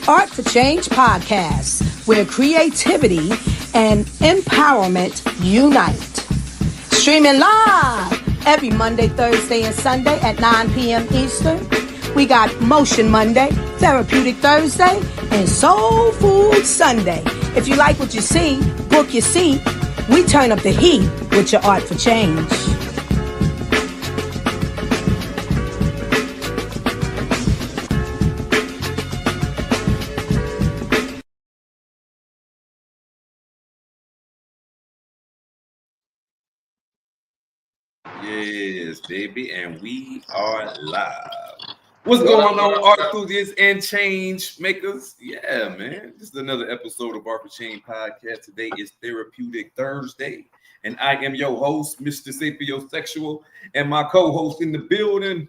Art for Change podcast, where creativity and empowerment unite. Streaming live every Monday, Thursday, and Sunday at 9 p.m. Eastern. We got Motion Monday, Therapeutic Thursday, and Soul Food Sunday. If you like what you see, book your seat. We turn up the heat with your Art for Change. Yes, baby, and we are live. What's going on, art enthusiasts and change makers? Yeah, man. This is another episode of Art for Change podcast. Today is Therapeutic Thursday, and I am your host, Mr. Sapiosexual, and my co-host in the building.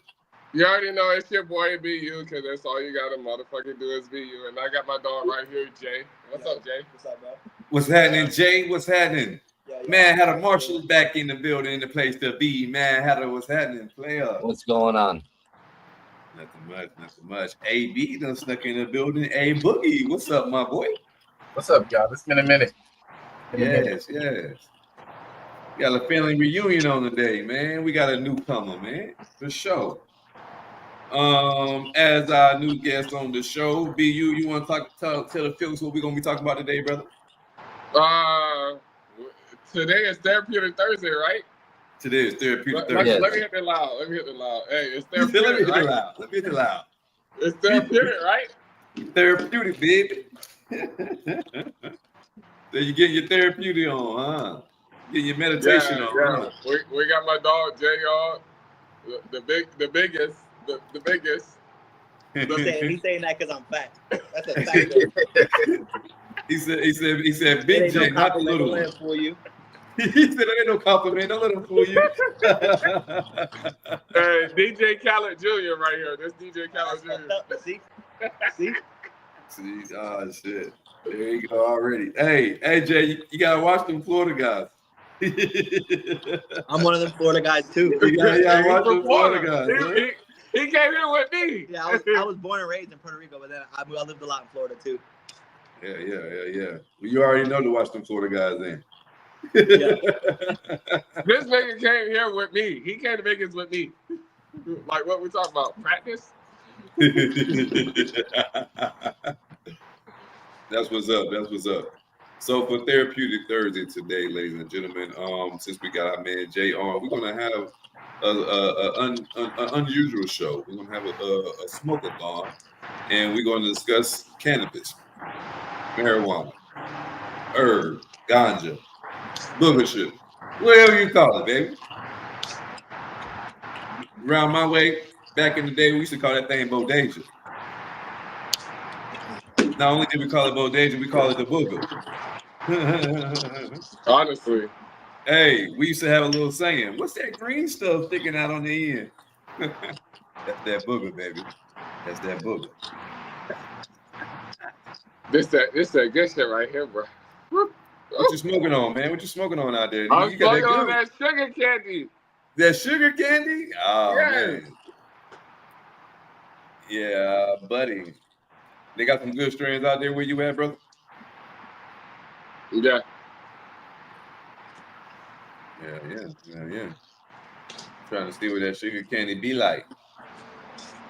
You already know it's your boy BU, because that's all you gotta motherfucking do is BU. And I got my dog right here, Jay. What's up, Jay? What's up, bro? What's happening, Jay? What's happening? Man, had a Marshall back in the building, in the place to be. Man, what's happening? Player. What's going on? Nothing much. AB done snuck in the building. A Boogie, what's up, my boy? What's up, y'all? It's been a minute. Yes. Got a family reunion on today, man. We got a newcomer, man, for sure. As our new guest on the show, BU, you want to tell the folks what we're gonna be talking about today, brother? Today is Therapeutic Thursday, right? Today is Therapeutic Thursday. Let me hit the loud. Hey, it's therapeutic. Let me hit the loud. It's therapeutic, right? Therapeutic, baby. So you get your therapeutic on, huh? Get your meditation on. Yeah. Huh? We got my dog Jay, y'all. The biggest. He's saying that because I'm fat. That's a fact. He said big Jay, not the little one. For you. He said that ain't no compliment. Don't let him fool you. Hey, DJ Khaled Jr. right here. This DJ Khaled Jr. See? Oh shit. There you go already. Hey Jay, you gotta watch them Florida guys. I'm one of them Florida guys too. Yeah, watch them Florida guys. He came here with me. Yeah, I was born and raised in Puerto Rico, but then I lived a lot in Florida too. Yeah. Well, you already know to watch them Florida guys then. Yeah. This nigga came here with me. He came to Vegas with me. Like what we talking about? Practice? That's what's up. So for Therapeutic Thursday today, ladies and gentlemen, since we got our man Jay on, we're gonna have an unusual show. We're gonna have a smoke-a-thon, and we're gonna discuss cannabis, marijuana, herb, ganja, booger shit, whatever you call it, baby. Around my way, back in the day, we used to call that thing bodacia. Not only did we call it bodacia, we call it the booger. Honestly. Hey, we used to have a little saying, what's that green stuff sticking out on the end? That's that booger, baby. That's that booger. This that good shit right here, bro. What you smoking on, man? What you smoking on out there? I'm smoking on that sugar candy. That sugar candy? Oh, yes. Man. Yeah, buddy. They got some good strains out there where you at, brother? Yeah. Yeah. Trying to see what that sugar candy be like.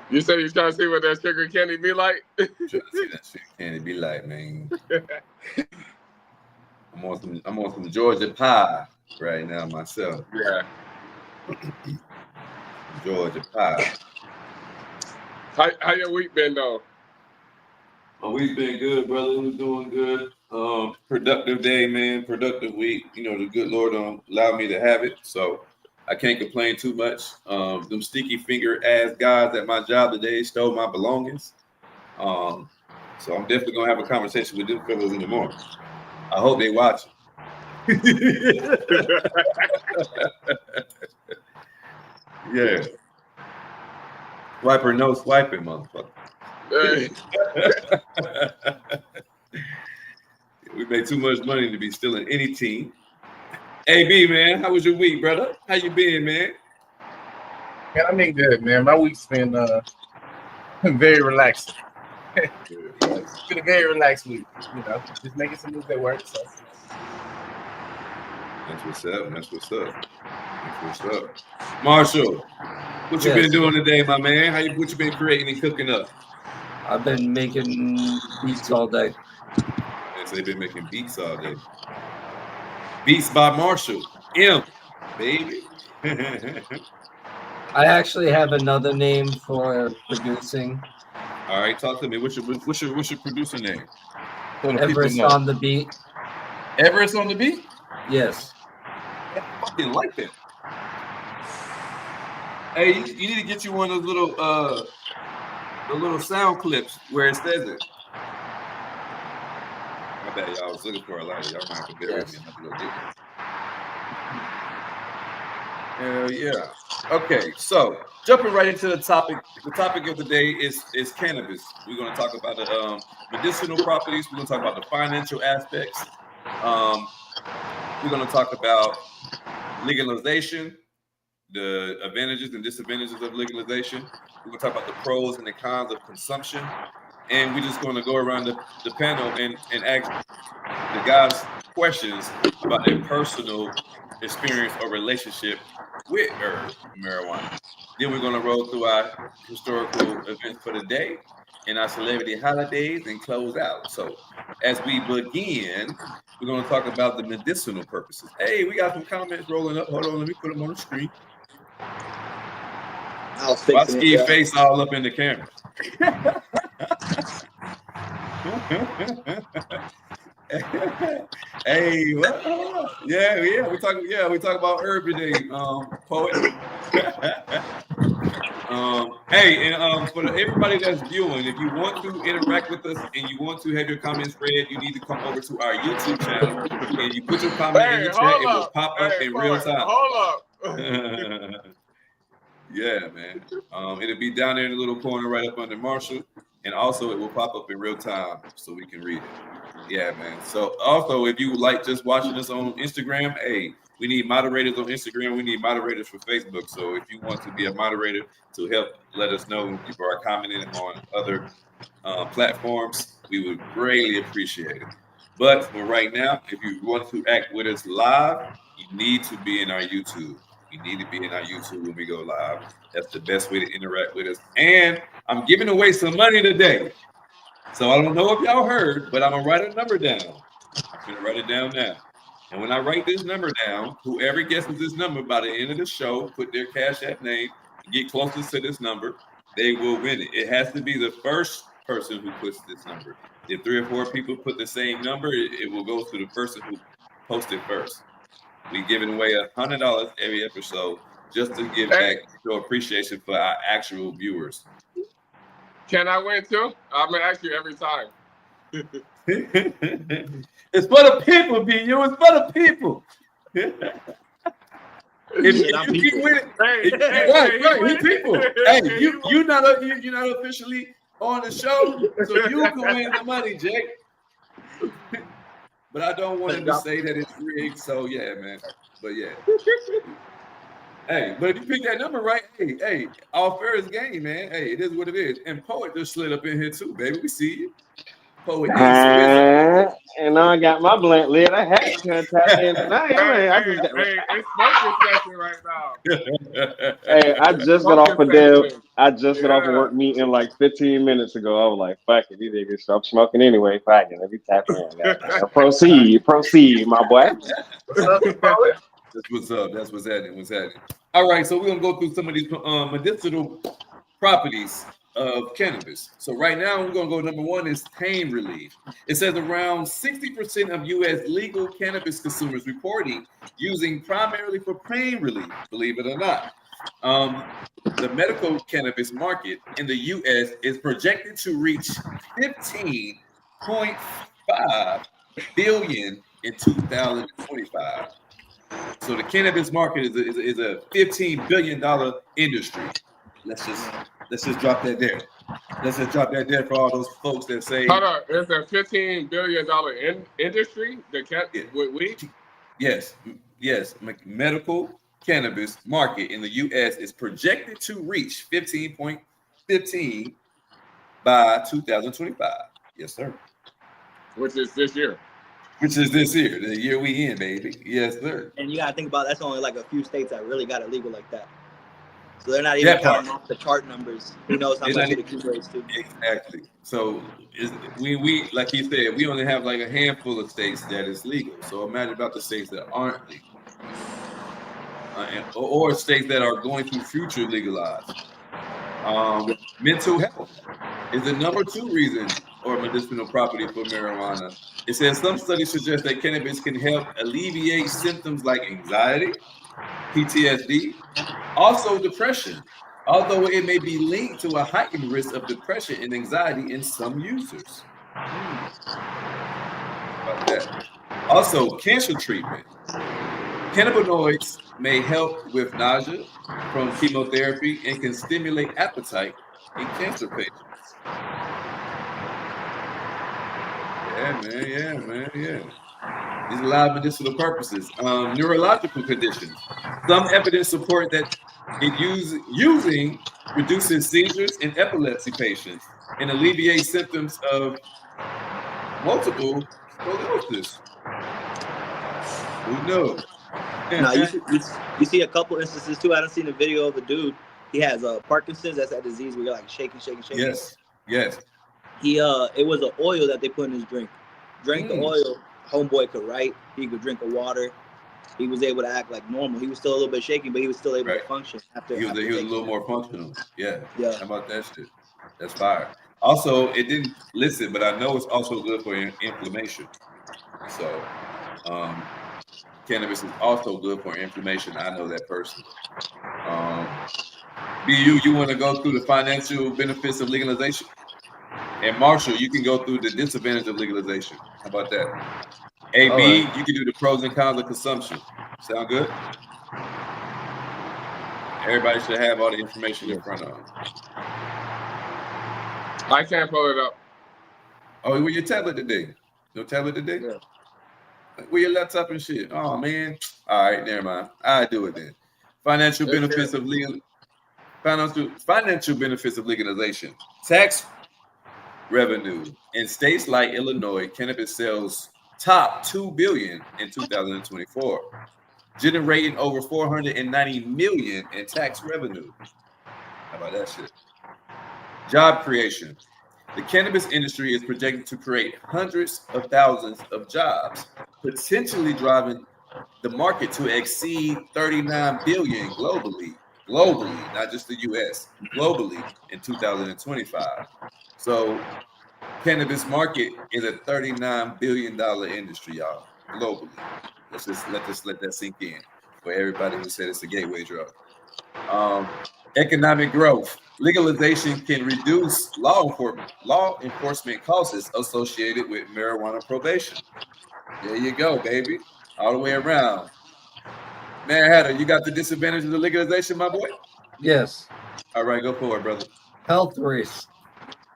You said you're trying to see what that sugar candy be like? Trying to see that sugar candy be like, man. I'm on some Georgia pie right now myself. Yeah. Georgia pie. How your week been though? My week been good, brother. We're doing good. Productive day, man. Productive week. You know, the good Lord allowed me to have it, so I can't complain too much. Them sticky finger ass guys at my job today stole my belongings. So I'm definitely gonna have a conversation with them fellas in the morning. I hope they watch it. Yeah. Wiper no swiping, motherfucker. Hey. We made too much money to be stealing any team. AB, man, how was your week, brother? How you been, man? Man, I've been good, man. My week's been very relaxing. It's been a very relaxed week. Just making some moves at work. So. That's what's up. That's what's up. That's what's up. Marshall, what you been doing today, my man? What you been creating and cooking up? I've been making beats all day. So they've been making beats all day. Beats by Marshall. M, baby. I actually have another name for producing. All right, talk to me. What's your producer name? Everest on the beat. Everest on the beat? Yes. I fucking like that. Hey, you need to get you one of those little sound clips where it says it. I bet y'all was looking for a lot of y'all might have to bear with me. I'm gonna go get it. Hell yeah. Okay, so jumping right into the topic. The topic of the day is cannabis. We're going to talk about the medicinal properties. We're going to talk about the financial aspects. We're going to talk about legalization, the advantages and disadvantages of legalization. We're going to talk about the pros and the cons of consumption. And we're just going to go around the panel and ask the guys questions about their personal experience or relationship with marijuana. Then we're going to roll through our historical events for the day and our celebrity holidays and close out. So as we begin, we're going to talk about the medicinal purposes. Hey, we got some comments rolling up. Hold on, let me put them on the screen. Watch your face all up in the camera. Hey, what? Yeah, we talk about herb today, poet. Hey, and for everybody that's viewing, if you want to interact with us and you want to have your comments read, you need to come over to our YouTube channel and you put your comment in the chat. It will pop up in real time. Hold up. Yeah, man. It'll be down there in the little corner right up under Marshall, and also it will pop up in real time so we can read it. Yeah, man. So also, if you like just watching us on Instagram, hey, we need moderators on Instagram. We need moderators for Facebook. So if you want to be a moderator to help let us know when people are commenting on other platforms, we would greatly appreciate it. But for right now, if you want to act with us live, you need to be in our YouTube. You need to be in our YouTube when we go live. That's the best way to interact with us. And I'm giving away some money today. So I don't know if y'all heard, but I'm going to write a number down. I'm going to write it down now. And when I write this number down, whoever guesses this number by the end of the show, put their Cash App name, get closest to this number, they will win it. It has to be the first person who puts this number. If 3 or 4 people put the same number, it will go to the person who posted first. We're giving away $100 every episode just to give back your appreciation for our actual viewers. Can I win too? I'm gonna ask you every time. It's for the people, B.U. It's for the people. If you keep winning, right, people. Hey, you're not officially on the show, so you can win the money, Jake. But I don't want him to say that it's rigged. So yeah, man. But yeah. Hey, but if you pick that number right, hey, all fair is game, man. Hey, it is what it is. And Poet just slid up in here too, baby. We see you. Poet and now I got my blunt lid. I had to tap in tonight. It's smoking session right now. Hey, I just got off a work meeting like 15 minutes ago. I was like, fuck it, these niggas stop smoking anyway. Fuck it, let me tap in. Proceed, my boy. What's up, Poet? That's what's happening. All right, so we're gonna go through some of these medicinal properties of cannabis. So right now we're gonna go number 1 is pain relief. It says around 60% of U.S. legal cannabis consumers reporting using primarily for pain relief, believe it or not. The medical cannabis market in the U.S. is projected to reach $15.5 billion in 2025. So the cannabis market is a $15 billion industry. Let's just drop that there. Let's just drop that there for all those folks that say. Hold on, it's a $15 billion industry. With weed. Yes. Medical cannabis market in the U.S. is projected to reach $15.15 by 2025. Yes, sir. Which is this year. Which is this year, the year we in, baby. Yes, sir. And you gotta think about that's only like a few states that really got it legal like that. So they're not even counting off the chart numbers. Who knows how much it accumulates to? Exactly. So we like he said, we only have like a handful of states that is legal. So imagine about the states that aren't legal, or states that are going through future legalized. Mental health is the number 2 reason or medicinal property for marijuana. It says some studies suggest that cannabis can help alleviate symptoms like anxiety, PTSD, also depression, although it may be linked to a heightened risk of depression and anxiety in some users. About that. Also, cancer treatment. Cannabinoids may help with nausea from chemotherapy and can stimulate appetite in cancer patients. Yeah, man. These are a lot of medicinal purposes. Neurological conditions. Some evidence support that using reduces seizures in epilepsy patients and alleviates symptoms of multiple sclerosis. Who knows? Now you see a couple instances too. I done seen a video of a dude. He has Parkinson's. That's that disease where you're like shaking. Yes. He it was an oil that they put in his drink. Drank the oil. Homeboy could write. He could drink the water. He was able to act like normal. He was still a little bit shaky, but he was still able to function after. He was a little more functional. Yeah. Yeah. How about that shit? That's fire. Also, it didn't list it, but I know it's also good for inflammation. So, cannabis is also good for inflammation. I know that personally. BU, you want to go through the financial benefits of legalization? And Marshall, you can go through the disadvantage of legalization. How about that? AB, you can do the pros and cons of consumption. Sound good? Everybody should have all the information in front of them. I can't pull it up. Oh, where your tablet today? No tablet today? Yeah. Where your laptop and shit? Oh, man. All right, never mind. I'll do it then. Financial benefits of legalization. Tax revenue. In states like Illinois, cannabis sales topped $2 billion in 2024, generating over $490 million in tax revenue. How about that shit? Job creation. The cannabis industry is projected to create hundreds of thousands of jobs, potentially driving the market to exceed $39 billion globally, not just the US, globally in 2025. So cannabis market is a $39 billion industry, y'all, globally. Let's let that sink in for everybody who said it's a gateway drug. Economic growth. Legalization can reduce law enforcement costs associated with marijuana probation. There you go, baby. All the way around. Man, Hatter, you got the disadvantage of the legalization, my boy? Yes. All right, go for it, brother. Health risks.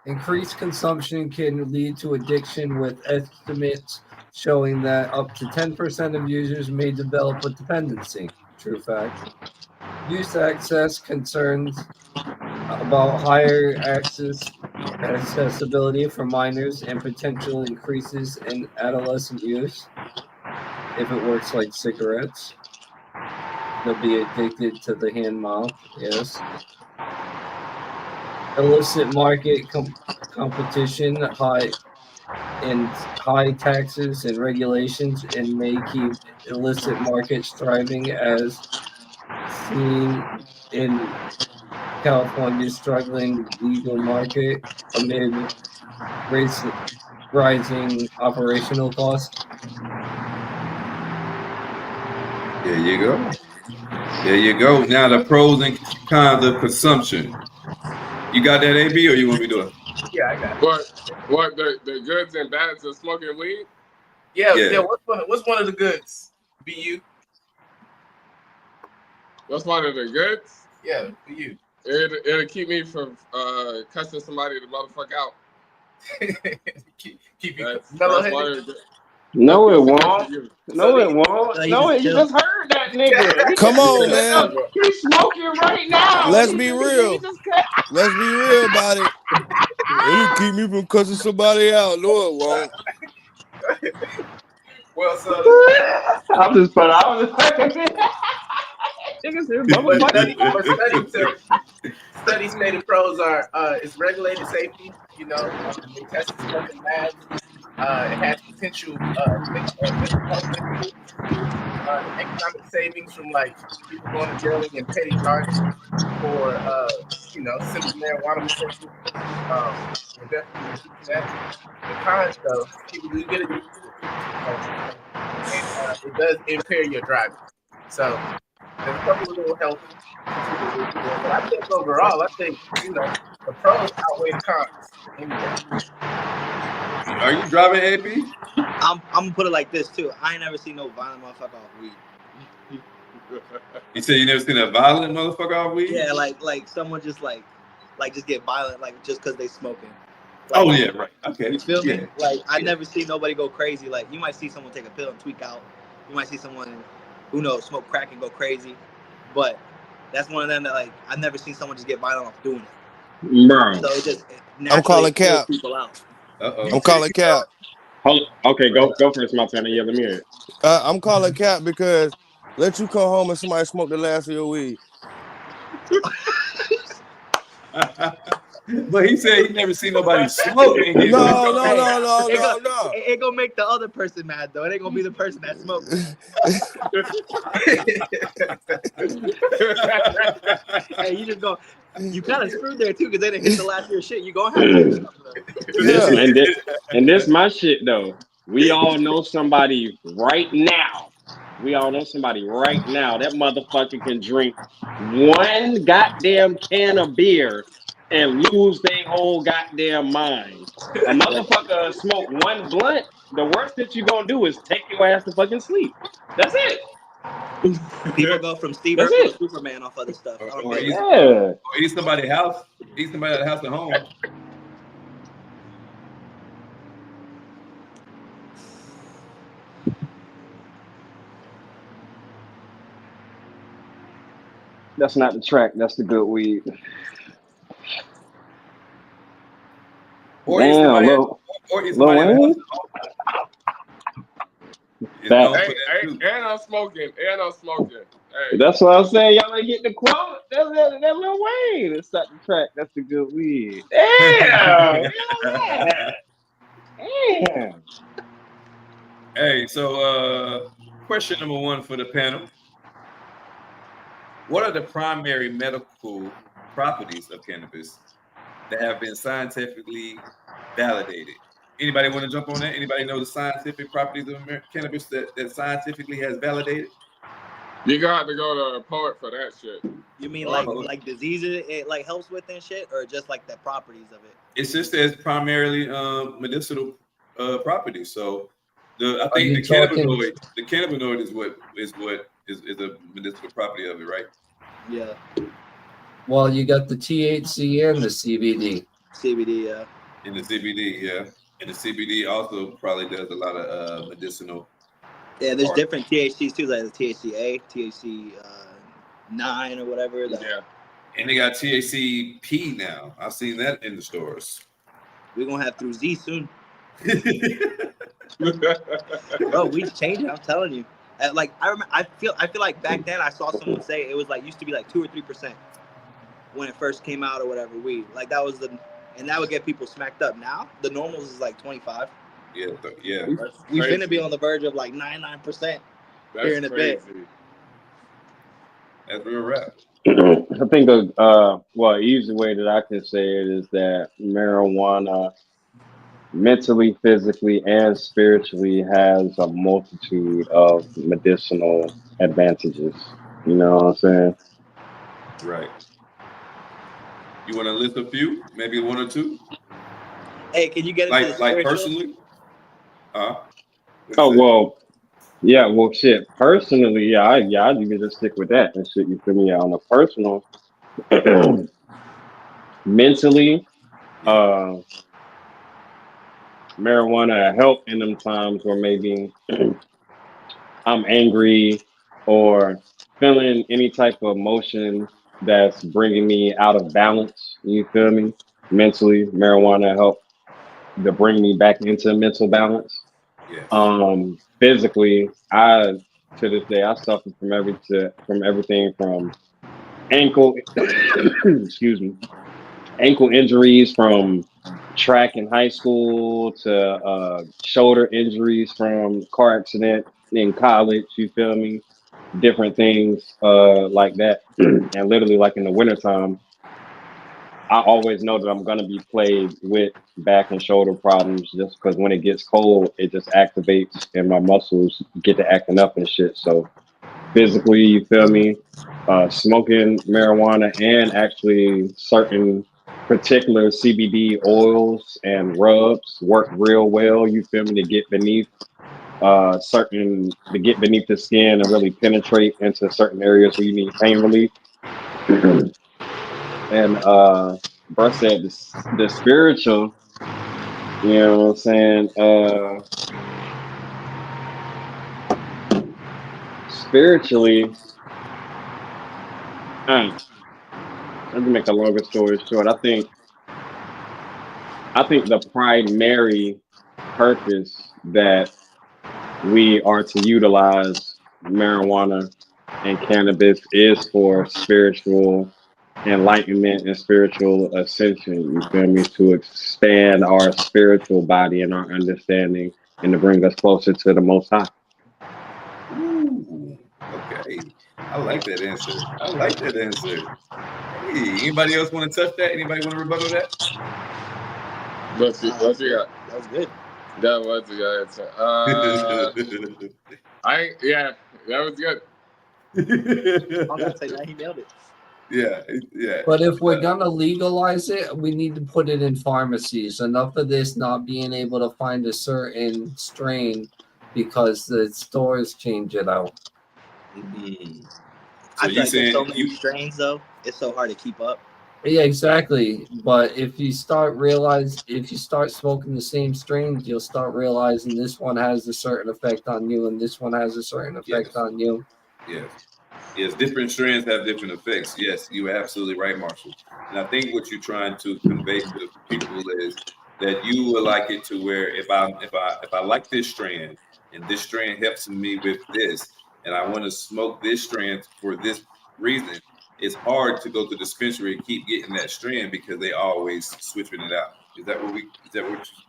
Increased consumption can lead to addiction, with estimates showing that up to 10% of users may develop a dependency. True fact. Youth access concerns about higher accessibility for minors and potential increases in adolescent use. If it works like cigarettes, they'll be addicted to the hand mouth. Yes. Illicit market competition, high taxes and regulations, and may keep illicit markets thriving, as seen in California's struggling legal market amid rising operational costs. There you go. Now the pros and cons of consumption. You got that, AB, or you want me to do it? Yeah, I got it. What the goods and bads of smoking weed? Yeah. What's one of the goods? BU. What's one of the goods? Yeah, BU. It'll keep me from cussing somebody the motherfucker out. keep you That's mellow-headed. one of the, No, it That's won't. for you. No, it won't. So he No, just you chilling. just heard that nigga. He Come just on, said, man. no, he's smoking right now. Let's He be just, real. he just cut. Let's be real about it. It'll keep me from cussing somebody out. No, it won't. Well, so I'm just put out. Niggas here, motherfucker. study stated pros are it's regulated safety. You know, they tested stuff in labs. It has potential mental health benefits, economic savings from like people going to jail and getting petty charges for simple marijuana mistakes. We're definitely reducing that. The cons though, people do get addicted to it, and it does impair your driving. So there's a couple of little health issues that we're doing, but I think overall, the pros outweigh the cons. Anyway. Are you driving, AP? I'm gonna put it like this too. I ain't never seen no violent motherfucker off weed. You said you never seen a violent motherfucker off weed? Yeah, like someone just like just get violent like just because they smoking. Like, Oh yeah, right. Okay. You feel me? Yeah. Like I never see nobody go crazy. Like you might see someone take a pill and tweak out. You might see someone, who knows, smoke crack and go crazy. But that's one of them that like I've never seen someone just get violent off doing it. Bro. So it just I'm calling naturally cap. people out. I'm calling cap. Okay, go first, Montana. Yeah, let me hear it. I'm calling cap because let you come home and somebody smoke the last of your weed. But he said he never seen nobody smoking. No. It gonna make the other person mad though. It ain't gonna be the person that smoked. Hey, you just go. You kind of screwed there too because they didn't hit the last year shit. You gonna have to. And this my shit though. We all know somebody right now. That motherfucker can drink one goddamn can of beer and lose their whole goddamn mind. A motherfucker smoke one blunt. The worst that you gonna do is take your ass to fucking sleep. That's it. People go from Steve Urkel to Superman off other stuff. Or eat somebody's house. Eat somebody at the house at home. That's not the track. That's the good weed. Or eat somebody at the house at home. And I'm smoking. Hey. That's what I'm saying. Y'all ain't getting the quote. That Lil Wayne. It's not the track. That's the good weed. Damn. Damn. Hey, so question number one for the panel. What are the primary medical properties of cannabis that have been scientifically validated? Anybody want to jump on that? Anybody know the scientific properties of cannabis that scientifically has validated? You got to go to a poet for that shit. You mean like diseases it like helps with and shit, or just like the properties of it? It's just as primarily medicinal properties. So I think the cannabinoid is what is a medicinal property of it, right? Yeah. Well, you got the THC and the CBD. CBD, yeah. And the CBD, yeah. And the CBD also probably does a lot of medicinal. Yeah, there's different THCs too, like the THCA, THC 9 or whatever. Yeah. And they got THCP now. I've seen that in the stores. We're gonna have through Z soon. Bro, we changed it. I'm telling you. Like I feel like back then I saw someone say it was like used to be like 2 or 3% when it first came out or whatever weed. Like that was and that would get people smacked up. Now the normals is like 25. Yeah. We're gonna be on the verge of like 99% here in a bit. That's real rap. I think easy way that I can say it is that marijuana mentally, physically, and spiritually has a multitude of medicinal advantages. You know what I'm saying? Right. You want to list a few? Maybe one or two? Hey, can you get into like personally? Shit. Personally, I'd even just stick with that and shit. You feel me? On a personal, mentally, marijuana help in them times where maybe I'm angry or feeling any type of emotion that's bringing me out of balance. You feel me? Mentally, marijuana help to bring me back into mental balance. Yes. Physically, I to this day I suffer from from everything from ankle excuse me, ankle injuries from track in high school to shoulder injuries from car accident in college, you feel me? Different things like that. And literally like in the wintertime, I always know that I'm gonna be plagued with back and shoulder problems just because when it gets cold, it just activates and my muscles get to acting up and shit. So physically, you feel me? Smoking marijuana and actually certain particular CBD oils and rubs work real well. You feel me? To get beneath to get beneath the skin and really penetrate into certain areas where you need pain relief. And bro said the spiritual, you know what I'm saying? Spiritually, let me make a longer story short. I think the primary purpose that we are to utilize marijuana and cannabis is for spiritual enlightenment and spiritual ascension. You feel me? To expand our spiritual body and our understanding and to bring us closer to the Most High. Ooh, okay. I like that answer. I like that answer. Hey, anybody else want to touch that? Anybody want to rebuttal that? Let's see. Let's see. That was good. That was a good answer. Yeah, that was good. I'm gonna say that he nailed it. Yeah. But if we're gonna legalize it, we need to put it in pharmacies. Enough of this not being able to find a certain strain because the stores change it out. Mm. I So feel you like there's so saying many strains though. It's so hard to keep up. Yeah, exactly. But if you start smoking the same strains, you'll start realizing this one has a certain effect on you, and this one has a certain effect on you. Yes, different strands have different effects. Yes, you are absolutely right, Marshall. And I think what you're trying to convey to people is that you would like it to where if I like this strand and this strand helps me with this, and I want to smoke this strand for this reason, it's hard to go to the dispensary and keep getting that strand because they always switching it out. Is that what you're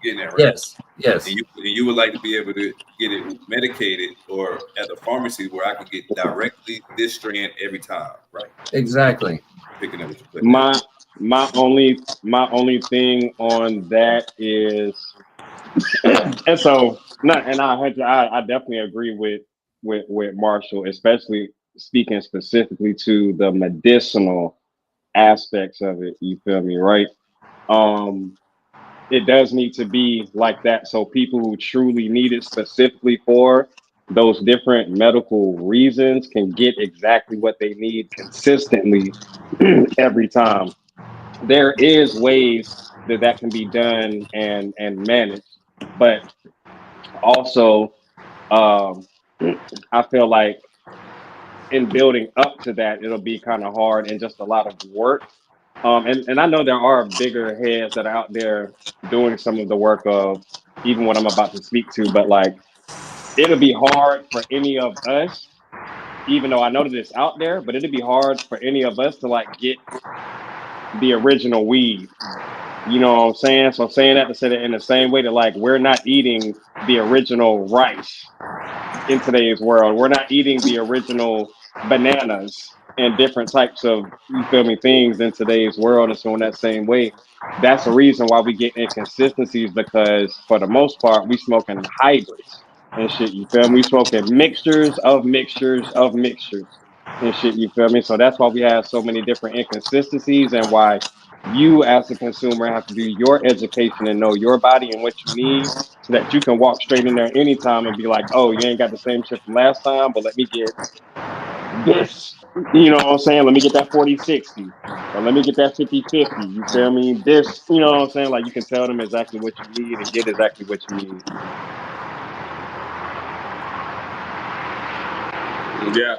getting at, right? Yes. And you would like to be able to get it medicated or at a pharmacy where I can get directly this strand every time, right? Exactly. Picking up what you're putting down. My only thing on that is, and so not, and I definitely agree with Marshall, especially speaking specifically to the medicinal aspects of it. You feel me, right? Um, it does need to be like that so people who truly need it specifically for those different medical reasons can get exactly what they need consistently every time. There is ways that can be done and managed, but also um, I feel like in building up to that, it'll be kind of hard and just a lot of work. And I know there are bigger heads that are out there doing some of the work of even what I'm about to speak to, but like it'll be hard for any of us, even though I know that it's out there, but it'll be hard for any of us to like get the original weed. You know what I'm saying? So saying that to say that in the same way that like we're not eating the original rice in today's world. We're not eating the original bananas and different types of, you feel me, things in today's world. And so in that same way, that's the reason why we get inconsistencies because for the most part, we smoking hybrids and shit, you feel me? We smoking mixtures of mixtures of mixtures and shit, you feel me? So that's why we have so many different inconsistencies and why you as a consumer have to do your education and know your body and what you need so that you can walk straight in there anytime and be like, oh, you ain't got the same shit from last time, but let me get this, you know what I'm saying? Let me get that 40-60. Or let me get that 50-50. You feel me? This, you know what I'm saying? Like you can tell them exactly what you need and get exactly what you need. Yeah.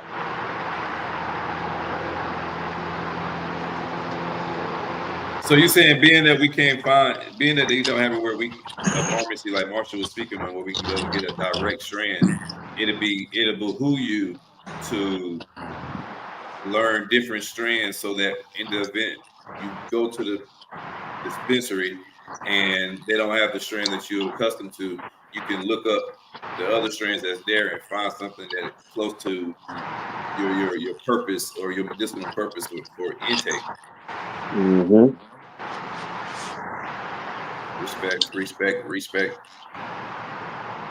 So you're saying being that they don't have a pharmacy like Marshall was speaking on, where we can go and get a direct strand, it'll behoove you to learn different strands so that in the event you go to the dispensary and they don't have the strand that you're accustomed to, you can look up the other strands that's there and find something that is close to your purpose or your medicinal purpose for intake. Mm-hmm. Respect.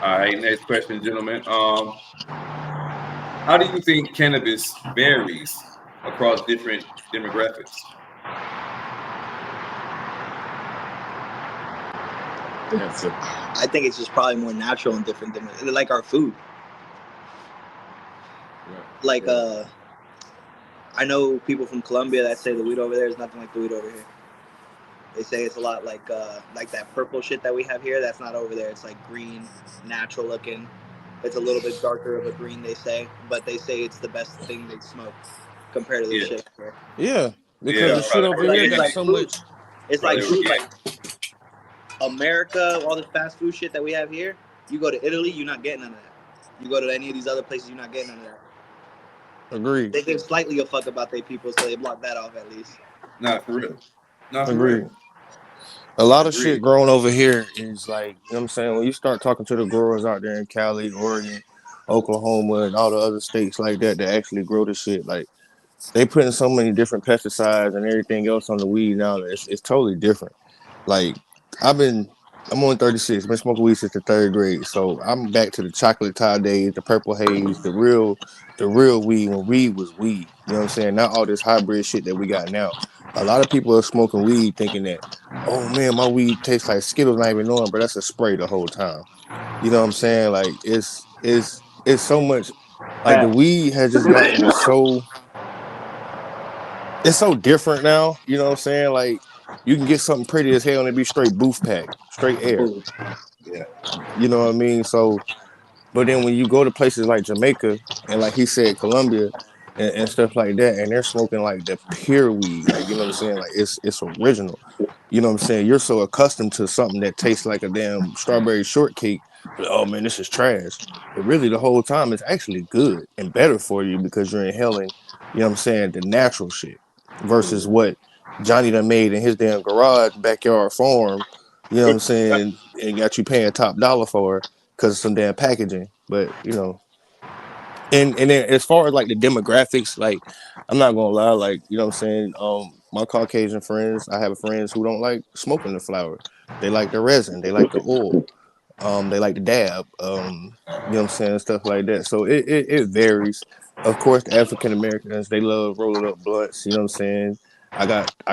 All right, next question, gentlemen. How do you think cannabis varies across different demographics? I think it's just probably more natural and different than like our food. Like I know people from Colombia that say the weed over there is nothing like the weed over here. They say it's a lot like that purple shit that we have here. That's not over there. It's like green, natural looking. It's a little bit darker of a green, they say, but they say it's the best thing they smoke compared to the shit here. Yeah, because the shit over here got so much. It's like food, like America, all this fast food shit that we have here. You go to Italy, you're not getting none of that. You go to any of these other places, you're not getting none of that. Agreed. They give slightly a fuck about their people, so they block that off at least. Not for real. Agreed. A lot of shit grown over here is like, you know what I'm saying? When you start talking to the growers out there in Cali, Oregon, Oklahoma, and all the other states like that actually grow the shit, like they putting so many different pesticides and everything else on the weed now that it's totally different. Like I'm only 36, been smoking weed since the 3rd grade, so I'm back to the chocolate tie days, the purple haze, the real weed when weed was weed. You know what I'm saying? Not all this hybrid shit that we got now. A lot of people are smoking weed thinking that, oh man, my weed tastes like Skittles, not even knowing, but that's a spray the whole time. You know what I'm saying? Like it's so much. Like the weed has just gotten it's so different now. You know what I'm saying? Like you can get something pretty as hell and it be straight booth pack, straight air. Yeah. You know what I mean? So, but then when you go to places like Jamaica and like he said, Colombia and stuff like that, and they're smoking like the pure weed, like you know what I'm saying? Like it's original. You know what I'm saying? You're so accustomed to something that tastes like a damn strawberry shortcake. But, oh man, this is trash. But really, the whole time it's actually good and better for you because you're inhaling. You know what I'm saying? The natural shit versus what Johnny done made in his damn garage backyard farm. You know what I'm saying? And got you paying top dollar for because of some damn packaging. But you know, and then as far as like the demographics, like I'm not gonna lie, like you know what I'm saying. My Caucasian friends, I have friends who don't like smoking the flower. They like the resin. They like the oil. They like the dab. You know what I'm saying, stuff like that. So it varies. Of course, the African Americans, they love rolling up blunts. You know what I'm saying. I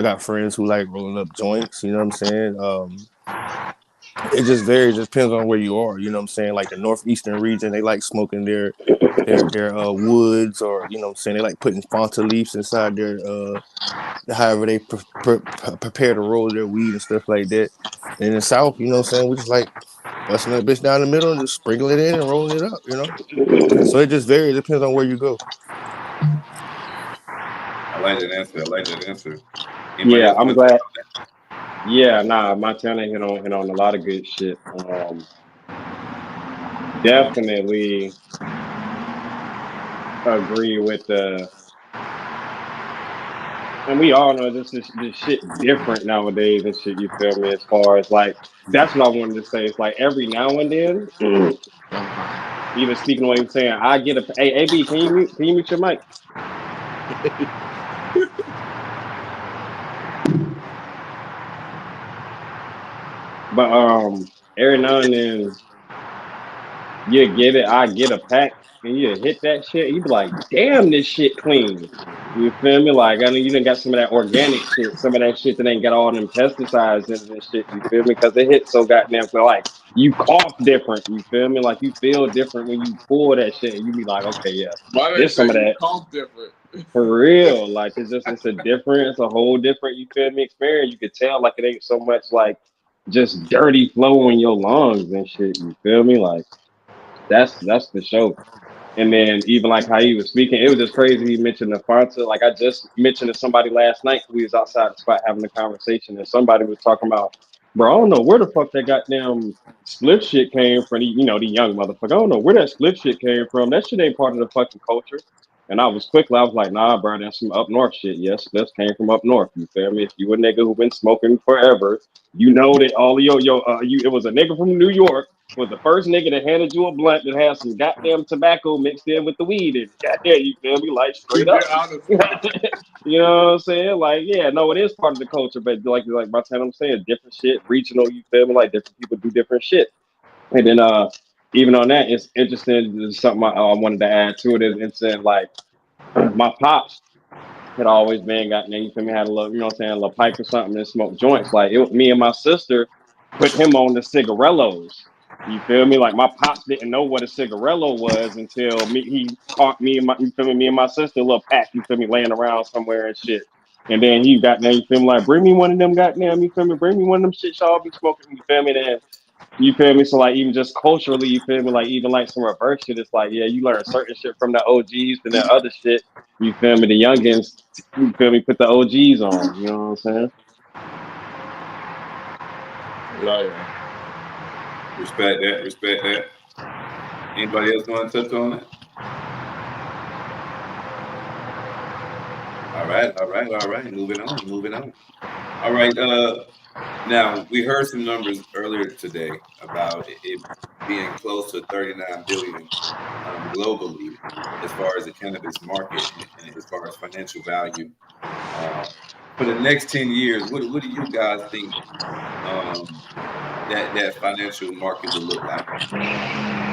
got friends who like rolling up joints. You know what I'm saying. It just varies. It depends on where you are. You know what I'm saying. Like the northeastern region, they like smoking their woods, or you know what I'm saying. They like putting Fanta leaves inside their however they prepare to roll their weed and stuff like that. And in the South, you know what I'm saying, we just like busting that bitch down the middle and just sprinkling it in and rolling it up, you know. So it just varies. It depends on where you go. I like that answer. Yeah, I'm glad. Yeah, nah, Montana hit on a lot of good shit. Definitely agree with and we all know this shit different nowadays and shit. You feel me? As far as like, that's what I wanted to say. It's like every now and then, even speaking of what he was saying, I get a hey AB, can you mute your mic? But every now and then I get a pack and you hit that shit, and you be like, damn, this shit clean. You feel me? Like, I know you done got some of that organic shit, some of that shit that ain't got all them pesticides in it and shit. You feel me? Because it hits so goddamn clean. Like, you cough different. You feel me? Like you feel different when you pull that shit, and you be like, okay, yeah, Why they there's say some of you that cough different? for real. Like it's a different, it's a whole different. You feel me? Experience. You could tell like it ain't so much like just dirty flow in your lungs and shit. You feel me? Like that's the show. And then even like how he was speaking, it was just crazy. He mentioned the Fanta. Like I just mentioned to somebody last night. We was outside the spot having a conversation, and somebody was talking about, bro, I don't know where the fuck that goddamn split shit came from. You know, the young motherfucker. I don't know where that split shit came from. That shit ain't part of the fucking culture. And I was like, nah, bro, that's some up north shit. Yes, spliffs came from up north. You feel me? If you a nigga who been smoking forever, you know that all of it was a nigga from New York was the first nigga that handed you a blunt that had some goddamn tobacco mixed in with the weed in it. Goddamn, you feel me? Like To straight be up. honest, You know what I'm saying? Like, yeah, no, it is part of the culture, but like by the time I'm saying different shit, regional, you feel me? Like different people do different shit. And then even on that, it's interesting. There's something I wanted to add to it is it's like my pops had always been goddamn, you feel me, had a little, you know what I'm saying, a little pipe or something and smoke joints. Like me and my sister put him on the cigarellos. You feel me? Like my pops didn't know what a cigarello was until he caught me and my, you feel me, me and my sister a little pack, you feel me, laying around somewhere and shit. And then he got there, you feel me, like bring me one of them goddamn, you feel me, bring me one of them shit y'all be smoking, you feel me? Then you feel me? So like even just culturally, you feel me? Like even like some reverse shit, it's like, yeah, you learn certain shit from the OGs and the other shit. You feel me? The youngins, you feel me? Put the OGs on. You know what I'm saying? no, yeah. Respect that. Respect that. Anybody else want to touch on it? All right. All right. All right. Moving on. Moving on. All right. Now we heard some numbers earlier today about it being close to 39 billion globally as far as the cannabis market and as far as financial value. For the next 10 years, what do you guys think um, that financial market will look like?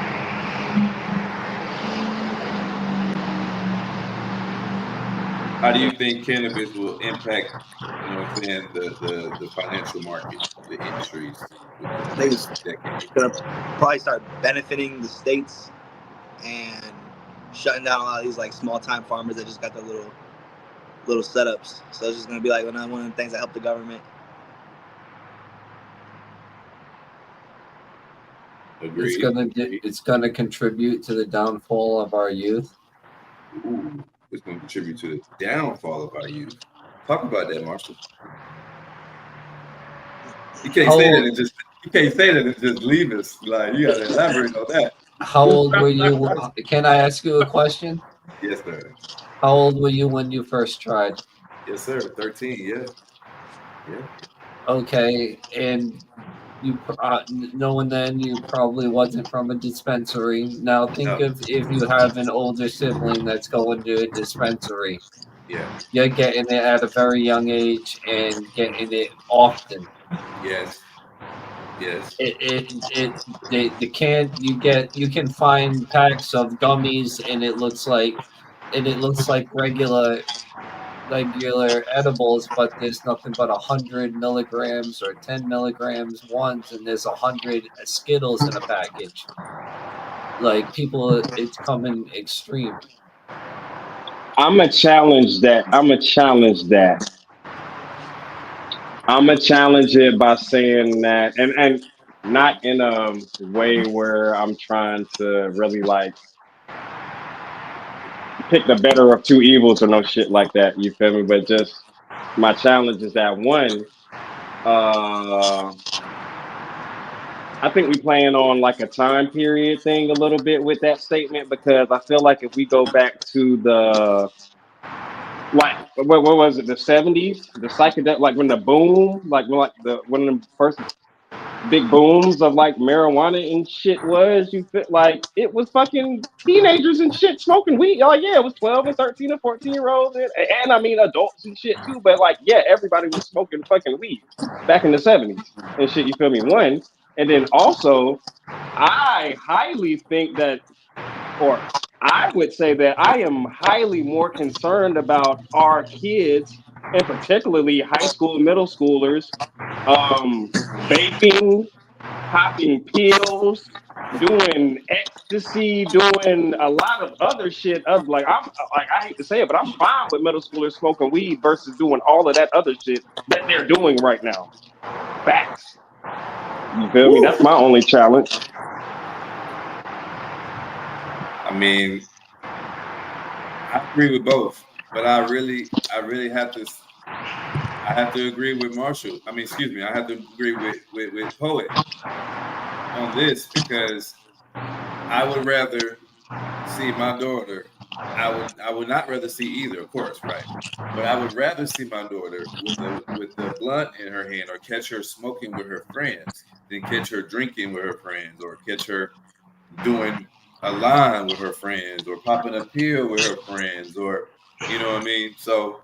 How do you think cannabis will impact, you know what I'm saying, the financial market, the industries within the I think next it's decade? gonna probably start benefiting the states and shutting down a lot of these like small time farmers that just got their little setups. So it's just gonna be like one of the things that help the government. Agreed. Agreed. It's gonna contribute to the downfall of our youth. Ooh, it's going to contribute to the downfall of our youth. Talk about that, Marshall. You can't How say that old, and just you can't say that and just leave us. Like you got to elaborate on that. how old were you? Can I ask you a question? Yes, sir. How old were you when you first tried? Yes, sir. 13. Yeah. Yeah. Okay, and you knowing then you probably wasn't from a dispensary. Now think No. of if you have an older sibling that's going to a dispensary. Yeah. You're getting it at a very young age and getting it often. Yes. Yes. They can't you can find packs of gummies and it looks like regular edibles, but there's nothing but 100 milligrams or 10 milligrams once, and there's 100 Skittles in a package. Like people, it's coming extreme. I'm gonna challenge that. I'm gonna challenge that. I'm gonna challenge it by saying that, and not in a way where I'm trying to really like pick the better of two evils or no shit like that. You feel me? But just my challenge is that one. Uh, I think we playing on like a time period thing a little bit with that statement because I feel like if we go back to the like what was it, the 70s, the psychedelic, like when the boom, like when like the one of the first big booms of like marijuana and shit was, you fit like it was fucking teenagers and shit smoking weed. Oh yeah, it was 12 and 13 and 14-year-olds and I mean adults and shit too, but like yeah, everybody was smoking fucking weed back in the 70s and shit, you feel me? One, and then also I highly think that, or I would say that I am highly more concerned about our kids, and particularly high school, middle schoolers, vaping popping pills, doing ecstasy, doing a lot of other shit. Like I hate to say it, but I'm fine with middle schoolers smoking weed versus doing all of that other shit that they're doing right now. Facts. You feel me? That's my only challenge. I mean, I agree with both, but I really have to. I have to agree with Marshall. I mean, excuse me. I have to agree with Poet on this because I would rather see my daughter. I would not rather see either, of course, right? But I would rather see my daughter with the blunt in her hand or catch her smoking with her friends than catch her drinking with her friends or catch her doing a line with her friends or popping a pill with her friends or you know what I mean. So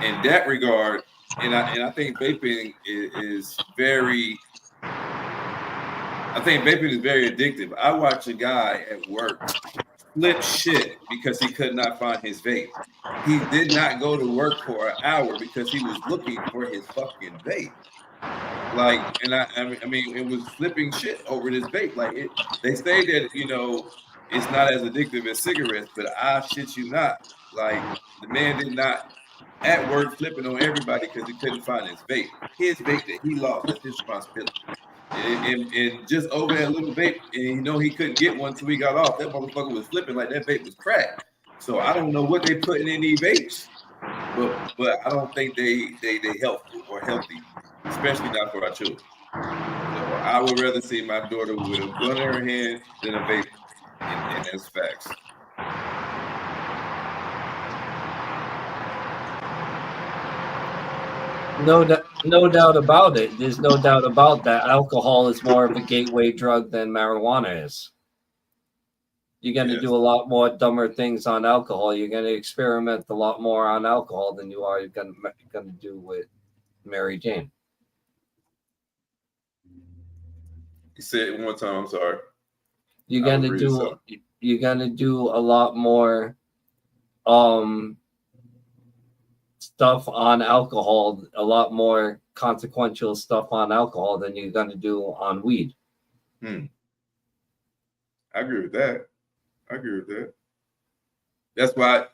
in that regard, and I think vaping is very. I think vaping is very addictive. I watch a guy at work flip shit because he could not find his vape. He did not go to work for an hour because he was looking for his fucking vape. Like, and I mean, it was flipping shit over this vape. Like, they say that it's not as addictive as cigarettes, but I shit you not. Like, the man did not at work flipping on everybody because he couldn't find his vape. His vape that he lost, that's his responsibility. And just over that little vape, and he couldn't get one until he got off. That motherfucker was flipping like that vape was crack. So I don't know what they putting in these vapes, but I don't think they helpful or healthy, especially not for our children. So I would rather see my daughter with a gun in her hand than a vape, and that's facts. No doubt about it. There's no doubt about that. Alcohol is more of a gateway drug than marijuana is. You're going to do a lot more dumber things on alcohol. You're going to experiment a lot more on alcohol than you are going to do with Mary Jane. You said it one more time. I'm sorry. You're going to do a lot more stuff on alcohol, a lot more consequential stuff on alcohol than you're going to do on weed. I agree with that. That's why,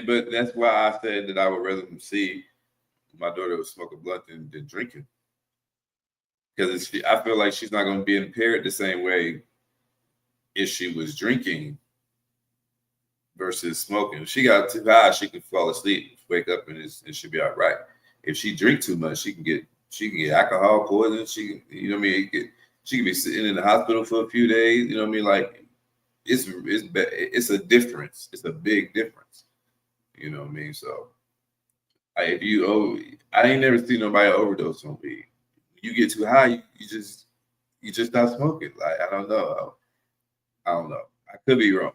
but that's why I said that I would rather see my daughter smoke a blunt than drinking, because I feel like she's not going to be impaired the same way if she was drinking versus smoking. If she got too high, she can fall asleep, wake up, and it should be all right. If she drink too much, she can get alcohol poisoning. She can be sitting in the hospital for a few days. You know what I mean? Like it's a difference. It's a big difference. You know what I mean? So I ain't never seen nobody overdose on weed. You get too high, you just stop smoking. Like I don't know. I could be wrong.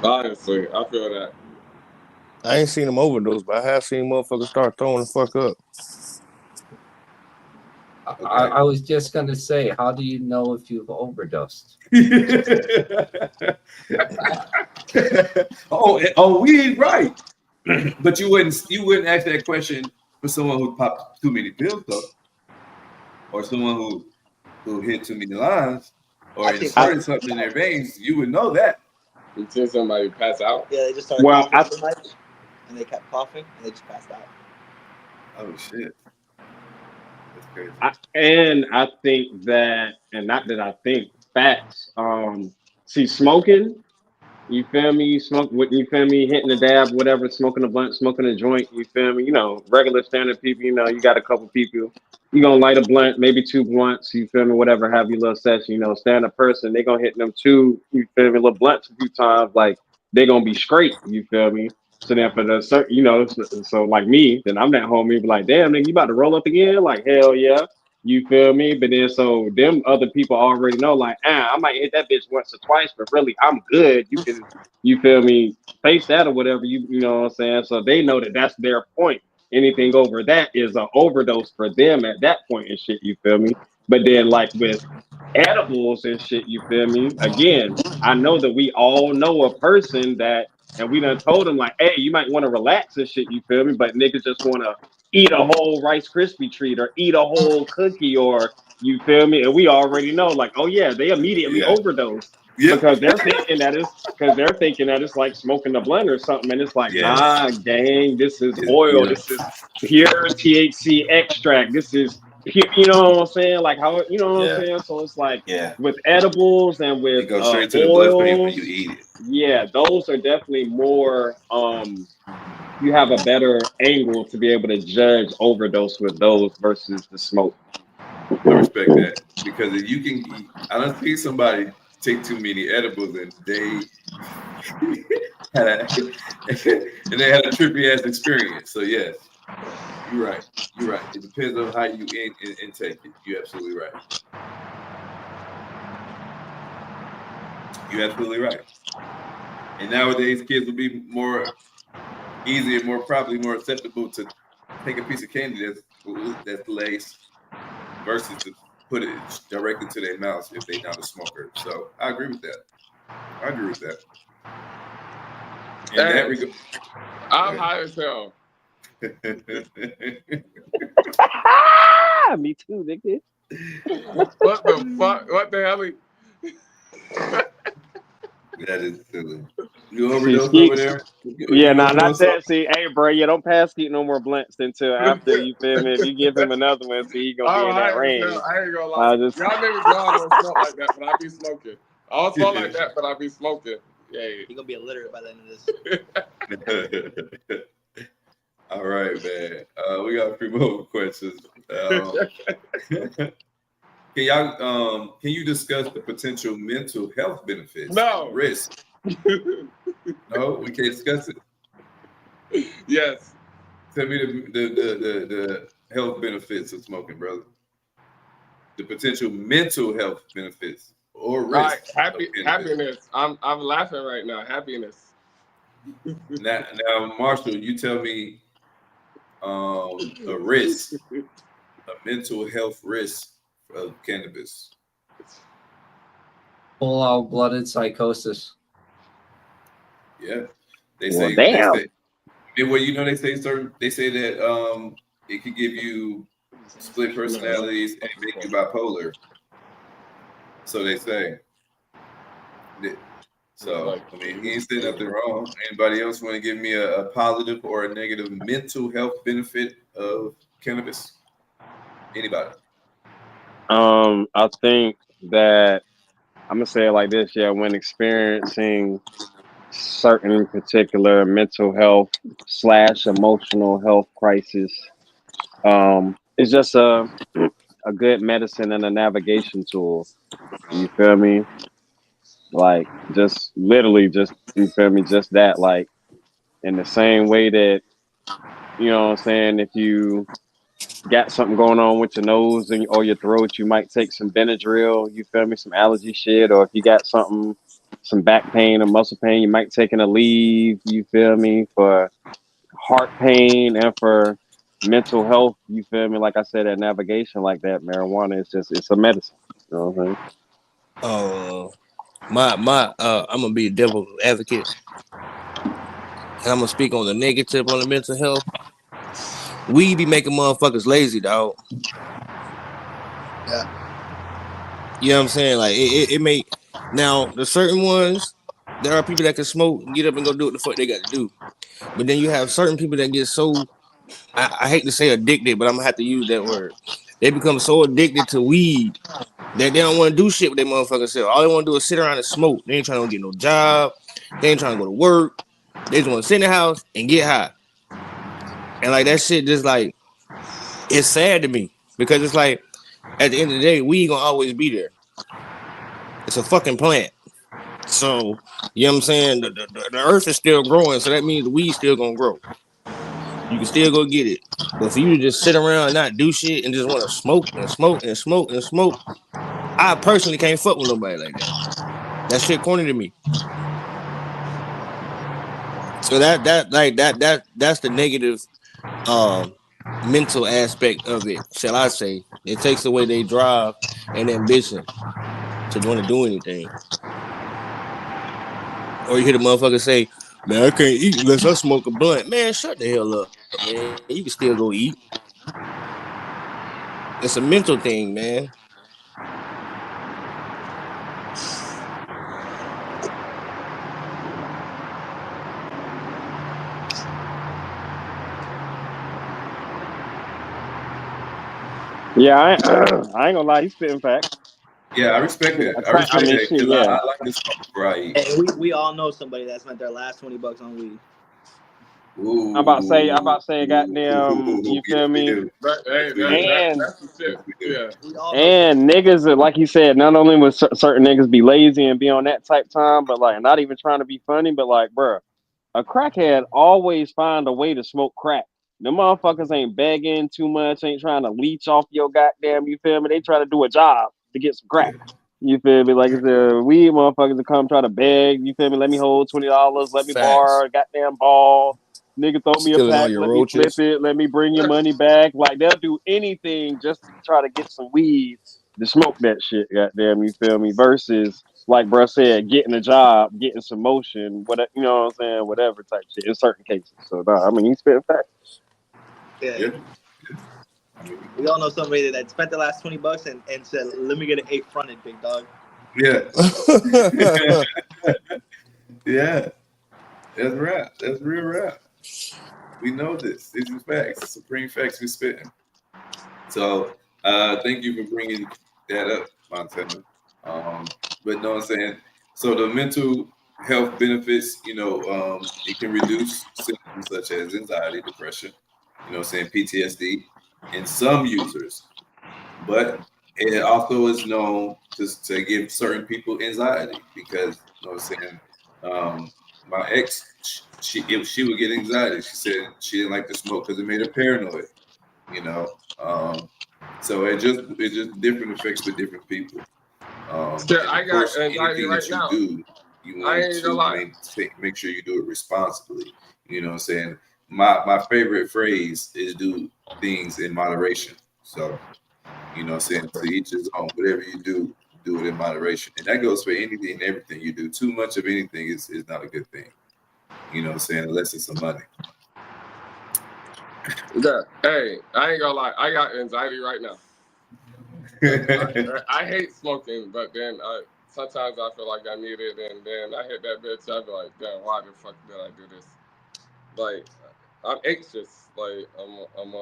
Honestly, I feel that. I ain't seen them overdose, but I have seen motherfuckers start throwing the fuck up. Okay. I was just going to say, how do you know if you've overdosed? Weed, right? But you wouldn't ask that question for someone who popped too many pills, though, or someone who hit too many lines, or inserted something in their veins. You would know that. You see somebody pass out? Yeah, they just started coughing so much, and they kept coughing, and they just passed out. Oh shit. Crazy. I think that, and not that I think, facts. See, smoking, you feel me? You feel me? Hitting the dab, whatever, smoking a blunt, smoking a joint, you feel me? Regular standard people, you got a couple people. You gonna light a blunt, maybe 2 blunts, you feel me? Whatever, have your little session, standard person, they gonna hit them 2, you feel me, little blunts a few times, like they gonna be straight, you feel me? So then for the certain, so like me, then I'm that homie, be like, damn, nigga, you about to roll up again? Like, hell yeah. You feel me? But then so them other people already know, like, I might hit that bitch once or twice, but really I'm good. You can, you feel me, face that or whatever, you know what I'm saying? So they know that that's their point. Anything over that is an overdose for them at that point and shit, you feel me? But then like with edibles and shit, you feel me? Again, I know that we all know a person that, and we done told them like, hey, you might want to relax and shit, you feel me? But niggas just want to eat a whole Rice Krispie treat or eat a whole cookie, or you feel me? And we already know, like, oh yeah, they immediately overdose because they're thinking that it's like smoking a blunt or something, and it's like, nah, gang, this is oil. This is pure THC extract. This is pure, you know what I'm saying? Like how, you know what I'm saying? So it's like with edibles and with it goes straight to the oils, bloodstream when you eat it. yeah, those are definitely more. You have a better angle to be able to judge overdose with those versus the smoke. I respect that, because if you can, I don't see somebody take too many edibles and they had a trippy ass experience. So yes, you're right. You're right. It depends on how you intake it. You're absolutely right. You're absolutely right. And nowadays, kids will be more easy and probably more acceptable to take a piece of candy that's laced versus to put it directly to their mouth if they're not a smoker. So I agree with that. In that regard, I'm high as hell. Me too, nigga. What the fuck? What the hell? That is silly. You overdose over there? Yeah, not that. See, hey, bro, you don't pass Skeet no more blunts until after, you feel me? If you give him another one, see, he gonna be in that range. I ain't gonna lie. Y'all niggas know I don't smoke like that, but I be smoking. I don't smoke like that, but I be smoking. Yeah, he gonna be illiterate by the end of this. All right, man. We got a few more questions. Can you discuss the potential mental health benefits? No. Risk. No, we can't discuss it. Yes. Tell me the health benefits of smoking, brother. The potential mental health benefits or risk. Right. Happiness. I'm laughing right now. Happiness. Now, Marshall, you tell me a risk, a mental health risk of cannabis. Full out blooded psychosis. Yeah, they Well, say. damn. They say They say that it could give you split personalities and make you bipolar. So they say. So I mean, he ain't saying nothing wrong. Anybody else want to give me a positive or a negative mental health benefit of cannabis? Anybody? I think that I'm gonna say it like this. Yeah, when experiencing certain particular mental health / emotional health crisis, it's just a good medicine and a navigation tool. You feel me? Like just literally, just you feel me? Just that, like in the same way that, you know what I'm saying, if you got something going on with your nose or your throat, you might take some Benadryl, you feel me, some allergy shit, or if you got some back pain or muscle pain, you might take an Aleve, you feel me, for heart pain and for mental health, you feel me, like I said, that navigation like that, marijuana is just, it's a medicine, you know what I'm saying? I'm gonna be a devil's advocate. And I'm gonna speak on the negative on the mental health. We be making motherfuckers lazy, dog. Yeah. You know what I'm saying? Like it may now there's certain ones. There are people that can smoke and get up and go do what the fuck they got to do. But then you have certain people that get so I hate to say addicted, but I'm gonna have to use that word. They become so addicted to weed that they don't want to do shit with their motherfucking self. All they want to do is sit around and smoke. They ain't trying to get no job. They ain't trying to go to work. They just want to sit in the house and get high. And like that shit just like it's sad to me because it's like at the end of the day, weed gonna always be there. It's a fucking plant. So, you know what I'm saying? The earth is still growing, so that means the weed's still gonna grow. You can still go get it. But for you to just sit around and not do shit and just want to smoke and smoke and smoke and smoke, I personally can't fuck with nobody like that. That shit corny to me. So that's the negative mental aspect of it, shall I say. It takes away their drive and ambition to want to do anything. Or you hear the motherfucker say, man, I can't eat unless I smoke a blunt. Man, shut the hell up. Yeah, you can still go eat. It's a mental thing, man. Yeah, I ain't gonna lie, he's spitting facts. Yeah, I respect it. I I respect mean, that shit, because yeah. I like to smoke before I eat. And we all know somebody that spent their last $20 on weed. Ooh. I'm about to say, goddamn, you feel Yes, we me? do. But hey, Yes, we do. And that's the shit. Yes, we do. Yeah. We all know and niggas, like you said, not only would certain niggas be lazy and be on that type time, but like not even trying to be funny, but like, bruh, a crackhead always find a way to smoke crack. The motherfuckers ain't begging too much, ain't trying to leech off your goddamn, you feel me? They try to do a job to get some crack. You feel me? Like I said, weed motherfuckers to come try to beg, you feel me? Let me hold $20, let me Facts. borrow a goddamn ball. Nigga throw me a Stealing all pack, your let me flip roaches. it, let me bring your money back. Like they'll do anything just to try to get some weed to smoke that shit, goddamn, you feel me? Versus like bruh said, getting a job, getting some motion, whatever, you know what I'm saying, whatever type shit in certain cases. So nah, I mean he's spitting facts. Yeah. Yeah. I mean, We all know somebody that spent the last $20 and said, "Let me get an 8 fronted, big dog." yeah. Yeah. That's rap. That's real rap. We know this. These are facts. Supreme facts we're spitting. So thank you for bringing that up, Montana. But no, I'm saying, so the mental health benefits, it can reduce symptoms such as anxiety, depression, saying PTSD in some users, but it also is known to give certain people anxiety because, I'm saying, my ex, if she would get anxiety. She said she didn't like to smoke because it made her paranoid, you know. So it just different effects for different people. Shit, And I of got course, anxiety anything right that you now. do, you I want ain't gonna to lie. make sure you do it responsibly. You know what I'm saying? My favorite phrase is do things in moderation. So, what I'm saying, to each his own. Whatever you do it in moderation. And that goes for anything and everything you do. Too much of anything is not a good thing. You know what I'm saying? Unless it's some money. Yeah. Hey, I ain't gonna lie. I got anxiety right now. I hate smoking, but then sometimes I feel like I need it, and then I hit that bitch. I be like, damn, why the fuck did I do this? Like, I'm anxious. Like, I'm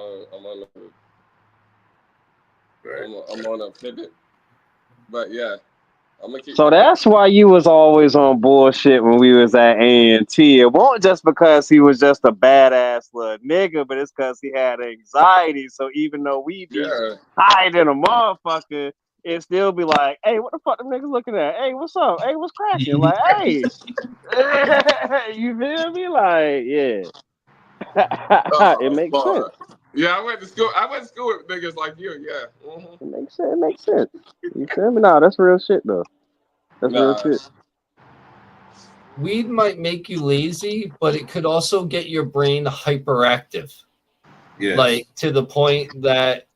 on a pivot. But yeah, I'm gonna keep So going. that's why you was always on bullshit when we was at A&T. It wasn't just because he was just a badass little nigga, but it's because he had anxiety. So even though we be Yeah. high than a motherfucker, it still be like, hey, what the fuck them niggas looking at? Hey, what's up? Hey, what's cracking? Like, hey, you feel me? Like, yeah. It makes sense. Lord. Yeah, I went to school. I went to school with niggas like you. Yeah. Mm-hmm. It makes sense. It makes sense. You feel me? Nah, that's real shit though. That's real Nah. shit. Weed might make you lazy, but it could also get your brain hyperactive. Yes. Like to the point that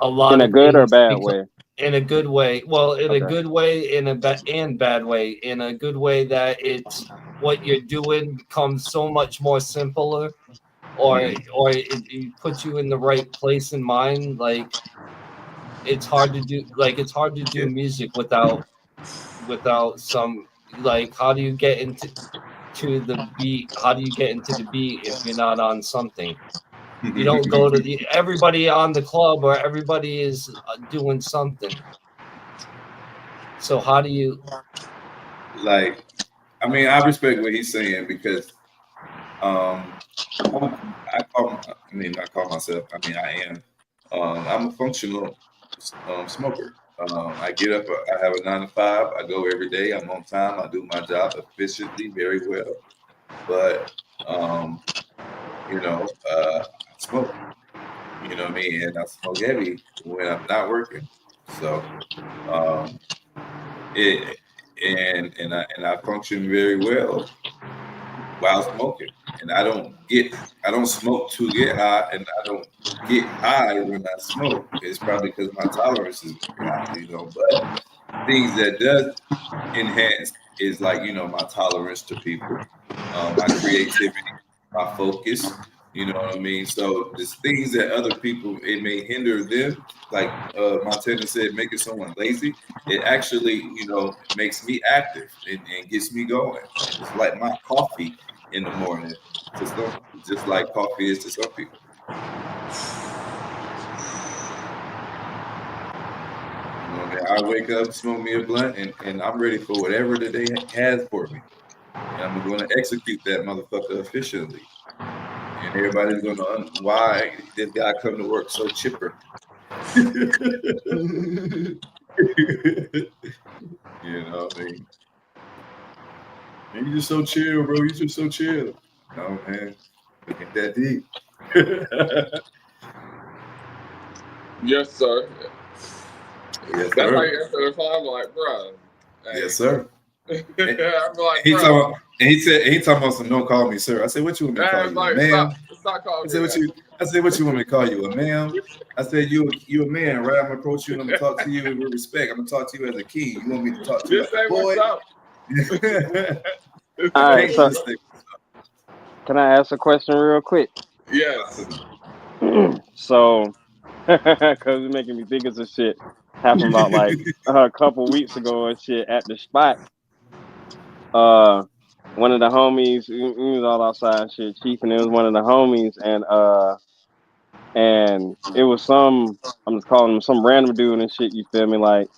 a lot In a of good or things bad become, way? in a good way. Well, in a Okay. good way, in a bad way. In a good way that it's what you're doing becomes so much more simpler, or it puts you in the right place in mind. Like it's hard to do. Like it's hard to do Yeah. music without some. Like how do you get into the beat? How do you get into the beat if you're not on something? You don't go to everybody on the club or everybody is doing something. So how do you? Like, I mean, I respect what he's saying because I call myself. I mean, I am. I'm a functional smoker. I get up. I have a 9 to 5. I go every day. I'm on time. I do my job efficiently, very well. But I smoke. You know what I mean? And I smoke heavy when I'm not working. So um, it and I function very well while smoking. And I don't smoke to get high, and I don't get high when I smoke. It's probably because my tolerance is very high. But things that does enhance is like, my tolerance to people, my creativity, my focus, You know what I mean? So there's things that other people, it may hinder them. Like Montana said, making someone lazy. It actually, makes me active and gets me going. And it's like my coffee in the morning to some people, just like coffee is to some people. You know, man, I wake up, smoke me a blunt, and I'm ready for whatever the day has for me. And I'm going to execute that motherfucker efficiently. And everybody's going to why this guy come to work so chipper. You know what I mean? And you just so chill, bro. You just so chill. No, man. Look at that deep. Yes, sir. Yes, That's how sir. you answer the phone. I'm like, bro. Hey. Yes, sir. I'm like, he bro. he talking about some don't call me sir. I said, what you want me to call you, like, ma'am? Stop calling I said, what you want me to call you, a ma'am? I said, you a man, right? I'm gonna approach you and I'm gonna talk to you with respect. I'm gonna talk to you as a king. You want me to talk to you Just like say a boy? What's up. All right, so can I ask a question real quick? Yes. So, because it's making me think of some shit happened about like a couple weeks ago and shit at the spot. One of the homies, we was all outside and shit, Chief, and it was one of the homies, and it was I'm just calling him some random dude and shit. You feel me? Like,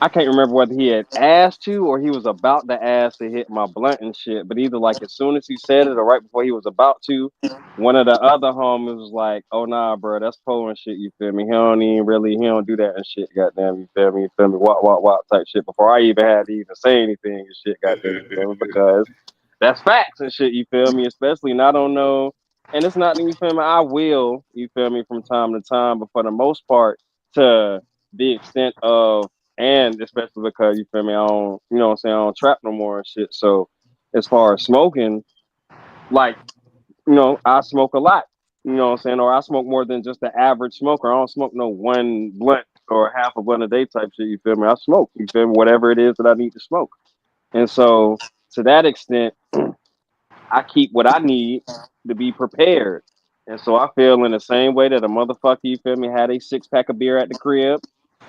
I can't remember whether he had asked to or he was about to ask to hit my blunt and shit. But either like as soon as he said it or right before he was about to, one of the other homies was like, "Oh nah, bro, that's Poe and shit." You feel me? He don't do that and shit. Goddamn, you feel me? You feel me? What type shit. Before I even had to even say anything and shit. Goddamn, you feel me? Because that's facts and shit. You feel me? Especially, and I don't know. And it's not, you feel me? I will, you feel me, from time to time, but for the most part, to the extent of, and especially because you feel me, I don't, you know what I'm saying, I don't trap no more and shit. So as far as smoking, like, I smoke a lot, you know what I'm saying, or I smoke more than just the average smoker. I don't smoke no one blunt or half a blunt a day type shit, you feel me? I smoke, you feel me, whatever it is that I need to smoke. And so to that extent, I keep what I need to be prepared. And so I feel in the same way that a motherfucker, you feel me, had a 6-pack of beer at the crib,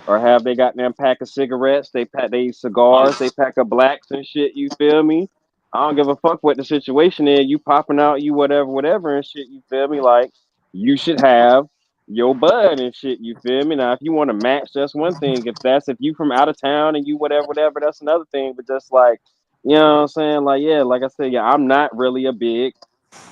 or have they got them pack of cigarettes, they pack they cigars, they pack of blacks and shit, you feel me? I don't give a fuck what the situation is. You popping out, you whatever and shit, you feel me? Like, you should have your bud and shit, you feel me? Now, if you want to match, that's one thing. If you from out of town and you whatever, that's another thing. But just like, you know what I'm saying? Like, yeah, like I said, yeah, I'm not really a big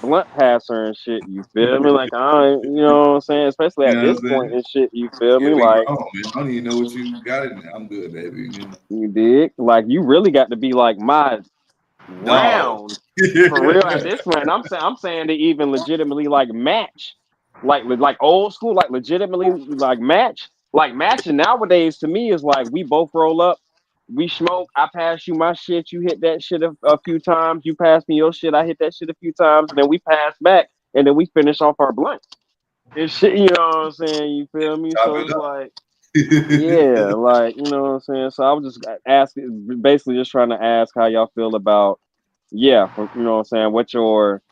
blunt passer and shit, you feel me? Like, you know what I'm saying? Especially You at know what this I'm point saying? and shit, you feel me? Yeah, we Like, grown, man. I don't even know what you got in there. I'm good, baby. You know? you dig? Like, you really got to be like my Dog. round for real at this point. And I'm saying to even legitimately like match, like old school, like legitimately like match, like matching nowadays to me is like we both roll up, we smoke, I pass you my shit, you hit that shit a few times, you pass me your shit, I hit that shit a few times, and then we pass back, and then we finish off our blunt. And shit, you know what I'm saying? You feel me? Chop So it it's up. like, yeah, like, you know what I'm saying? So I was just asking, basically just trying to ask how y'all feel about, yeah, you know what I'm saying, what your,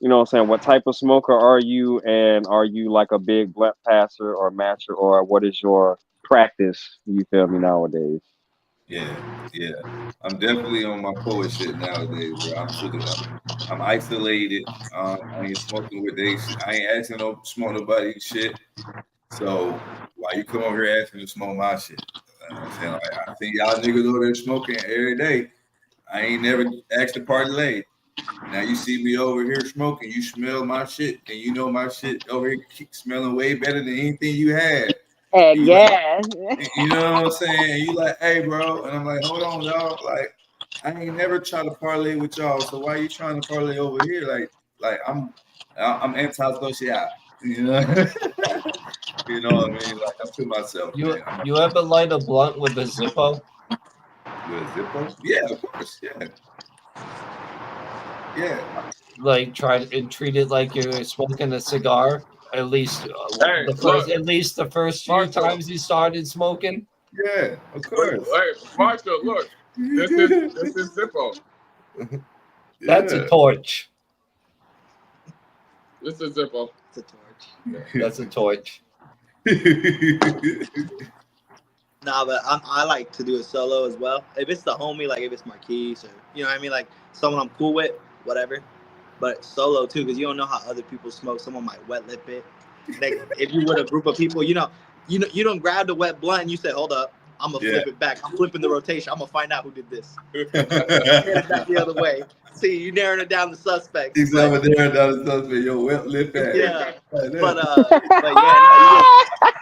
you know what I'm saying, what type of smoker are you, and are you like a big blunt passer or matcher, or what is your practice, you feel me, nowadays? Yeah, yeah. I'm definitely on my poet shit nowadays, bro. I'm isolated. I ain't smoking with they shit. I ain't asking no smoke nobody shit. So why you come over here asking to smoke my shit? You know what I'm saying? Like, I see y'all niggas over there smoking every day. I ain't never asked to party late. Now you see me over here smoking. You smell my shit, and you know my shit over here keep smelling way better than anything you had. Heck You like, yeah. you know what I'm saying? You like, hey, bro, and I'm like, hold on, dog. Like, I ain't never tried to parlay with y'all. So why you trying to parlay over here? Like I'm anti-social. You know, you know what I mean? Like I'm to myself, man. You ever light a blunt with a Zippo? With a Zippo? Yeah, of course. Yeah, yeah. Like try and treat it like you're smoking a cigar. At least Hey, look, at least the first few Marshall. times you started smoking. Yeah, of Wait, course. Marshall, look. This is Zippo. That's a Yeah. torch. This is Zippo. It's a torch. That's a torch. Nah, but I like to do it solo as well. If it's the homie, like if it's Marquise or you know what I mean, like someone I'm cool with, whatever. But solo too, because you don't know how other people smoke. Someone might wet lip it. Like if you with a group of people, you don't grab the wet blunt and you say, "Hold up, I'm gonna flip it back. I'm flipping the rotation. I'm gonna find out who did this." Hand it back the other way. See, you narrowing it down to suspects. He's over there down the suspect. Yo, wet lip ass. Yeah, but yeah,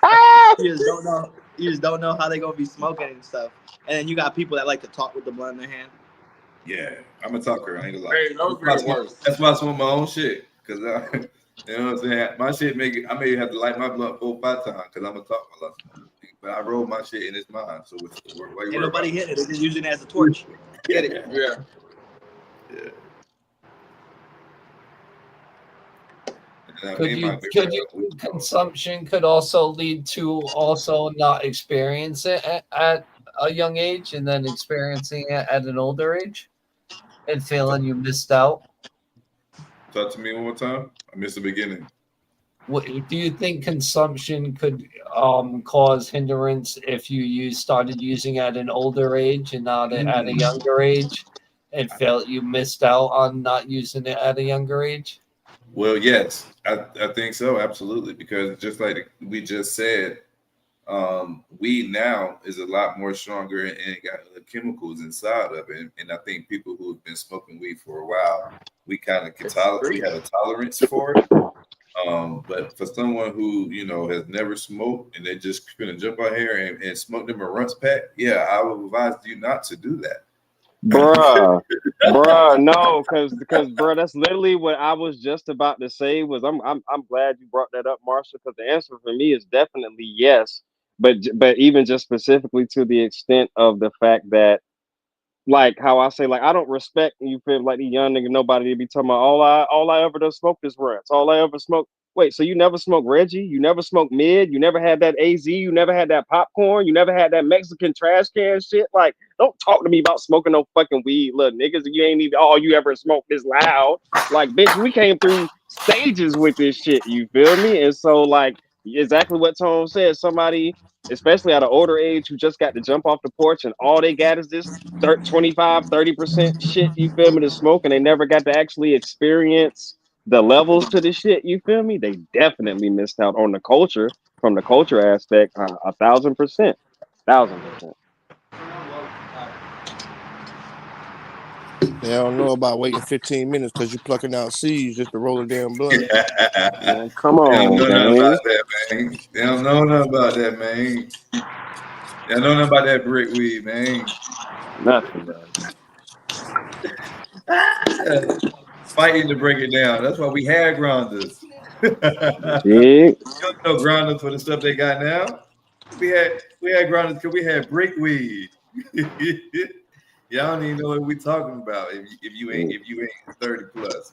no, you just don't know. You just don't know how they gonna be smoking and stuff. And then you got people that like to talk with the blunt in their hand. Yeah, I'm a talker. I ain't gonna lie. Hey, those are the worst. That's why I smoke my own shit. Cause you know what I'm saying. My shit I may have to light my blunt 4 or 5 times because I'm a talk a lot. But I roll my shit and it's mine. So ain't nobody hit it. They're just using it as a torch. Get it? Yeah. Consumption could also lead to also not experience it at a young age and then experiencing it at an older age and feeling you missed out? Talk to me one more time. I missed the beginning. What do you think consumption could cause hindrance if you started using at an older age and not at a younger age and felt you missed out on not using it at a younger age? Well, yes, I think so, absolutely, because just like we just said, weed now is a lot more stronger and got the chemicals inside of it. And I think people who have been smoking weed for a while, we kind of we have a tolerance for it. But for someone who, has never smoked and they just gonna jump out here and smoke them a runts pack, yeah, I would advise you not to do that. Bruh, no, because bruh, that's literally what I was just about to say. I'm glad you brought that up, Marshall, because the answer for me is definitely yes. But even just specifically to the extent of the fact that, like how I say, like I don't respect, you feel like the young nigga, nobody be talking about all I ever done smoke is runs. All I ever smoke. Wait, so you never smoked Reggie? You never smoked mid? You never had that AZ? You never had that popcorn? You never had that Mexican trash can shit? Like, don't talk to me about smoking no fucking weed, little niggas. You ain't even all you ever smoked this loud. Like, bitch, we came through stages with this shit. You feel me? And so, like, exactly what Tone said. Somebody, especially at an older age, who just got to jump off the porch and all they got is this 25-30% shit, you feel me, to smoke, and they never got to actually experience the levels to the shit, you feel me, they definitely missed out on the culture. From the culture aspect, 1,000%. They don't know about waiting 15 minutes because you're plucking out seeds just to roll a damn blunt. Man, come on, They don't know man. about that, man. They don't know nothing about that, man. They don't know nothing about that brick weed, man. Nothing, bro. Fighting to break it down. That's why we had grinders. Big. No grinders for the stuff they got now. We had grinders because we had brick weed. Y'all don't even know what we talking about if you ain't 30 plus.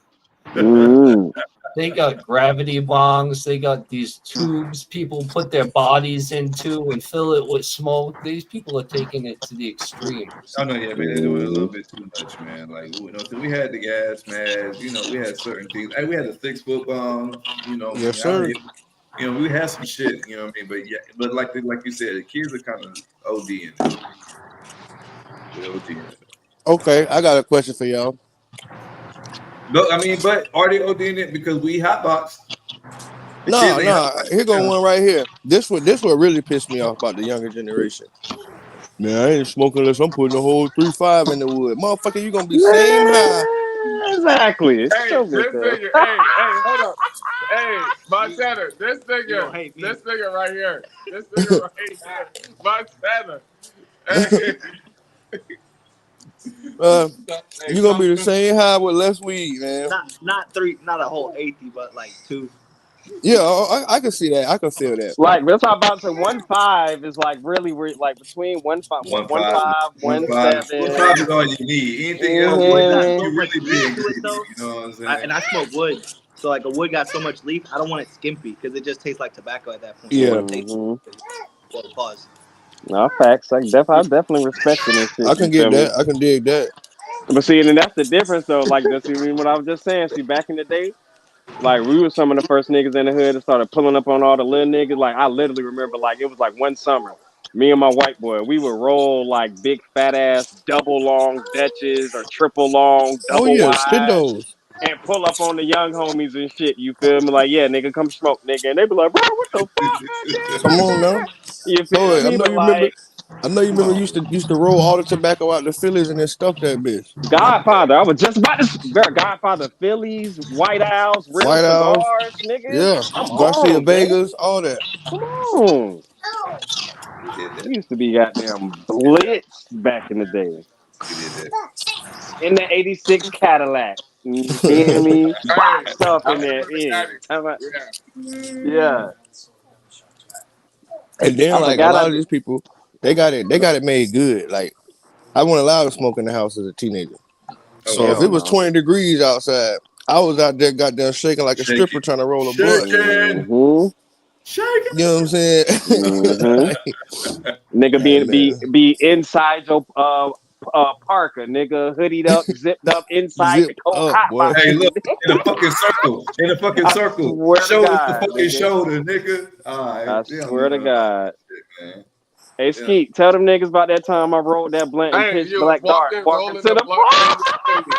They got gravity bongs. They got these tubes people put their bodies into and fill it with smoke. These people are taking it to the extreme. Oh no, yeah, man, they're doing a little bit too much, man. Like, so we had the gas mask, we had certain things. We had the 6-foot bomb, Yes, sir. We had some shit, you know what I mean? But yeah, but like you said, the kids are kind of ODing it. They're ODing it. Okay, I got a question for y'all. No, I mean, but are they ODing it because we hotbox? No. Here go one right here. This what really pissed me off about the younger generation. Man, I ain't smoking unless I'm putting a whole 3-5 in the wood. Motherfucker, you gonna be same high. Exactly. Hey, this nigga, hey, hold up. Hey, Montana, this nigga right here. This nigga right here. Montana. Hey. You gonna be the same high with less weed, man. Not a whole 80, but like 2. Yeah, I can see that. I can feel that. Like that's how about to 1.5 is like really we're like between 1.5, 1.7. 1.5 is all you need. Anything else, you really big. You know what I'm saying? And I smoke wood, so like a wood got so much leaf, I don't want it skimpy because it just tastes like tobacco at that point. Yeah. Well, pause. No, facts. I definitely respect it and shit. I can get that. I can dig that. But see, and that's the difference though. Like that's even what I was just saying. See, back in the day, Like we were some of the first niggas in the hood that started pulling up on all the little niggas. Like I literally remember, like it was like one summer, me and my white boy, we would roll like big fat ass double long Dutches or triple long, Oh double yeah, spit wide, those. and pull up on the young homies and shit. You feel me? Like yeah, nigga, come smoke, nigga, and they be like, bro, what the fuck, Come on goddamn, now. nigga? You Oh, feel I me? know But you remember. like I know you remember used to roll all the tobacco out the Phillies and then stuff that bitch. Godfather, I was just about to Godfather, Phillies, White Owls, real White Owls. cigars, nigga. Yeah. Come Garcia on, gang. Vegas, all that. Come on. We did that. We used to be goddamn blitz back in the day. We did that. In the 86 Cadillac. You feel me? Hey, Boxed up I in there. remember the Yeah. caddy. Talking about- Yeah. yeah. And then I like a forgot I lot of did. these people, they got it made good. Like I wasn't allowed to smoke in the house as a teenager. Oh So if wow. Hell it was no. 20 degrees outside, I was out there goddamn shaking like a stripper Shaking. trying to roll a blunt. Shaking. Mm-hmm. Shaking. You know what I'm saying? Mm-hmm. Like, Nigga man, be inside your Parker, nigga, hoodied up, zipped up inside zip the cold up, hot boy. box. Hey, look, in a fucking circle. In a fucking I circle. swear to Shoulder to God, fucking nigga. shoulder, nigga. All right. I They don't swear even to know about God. that shit, man. Hey, Yeah. Skeet, tell them niggas about that time I rolled that blunt in Hey, pitch you black dark, walking rolling to the the blunt in the park. hoodie.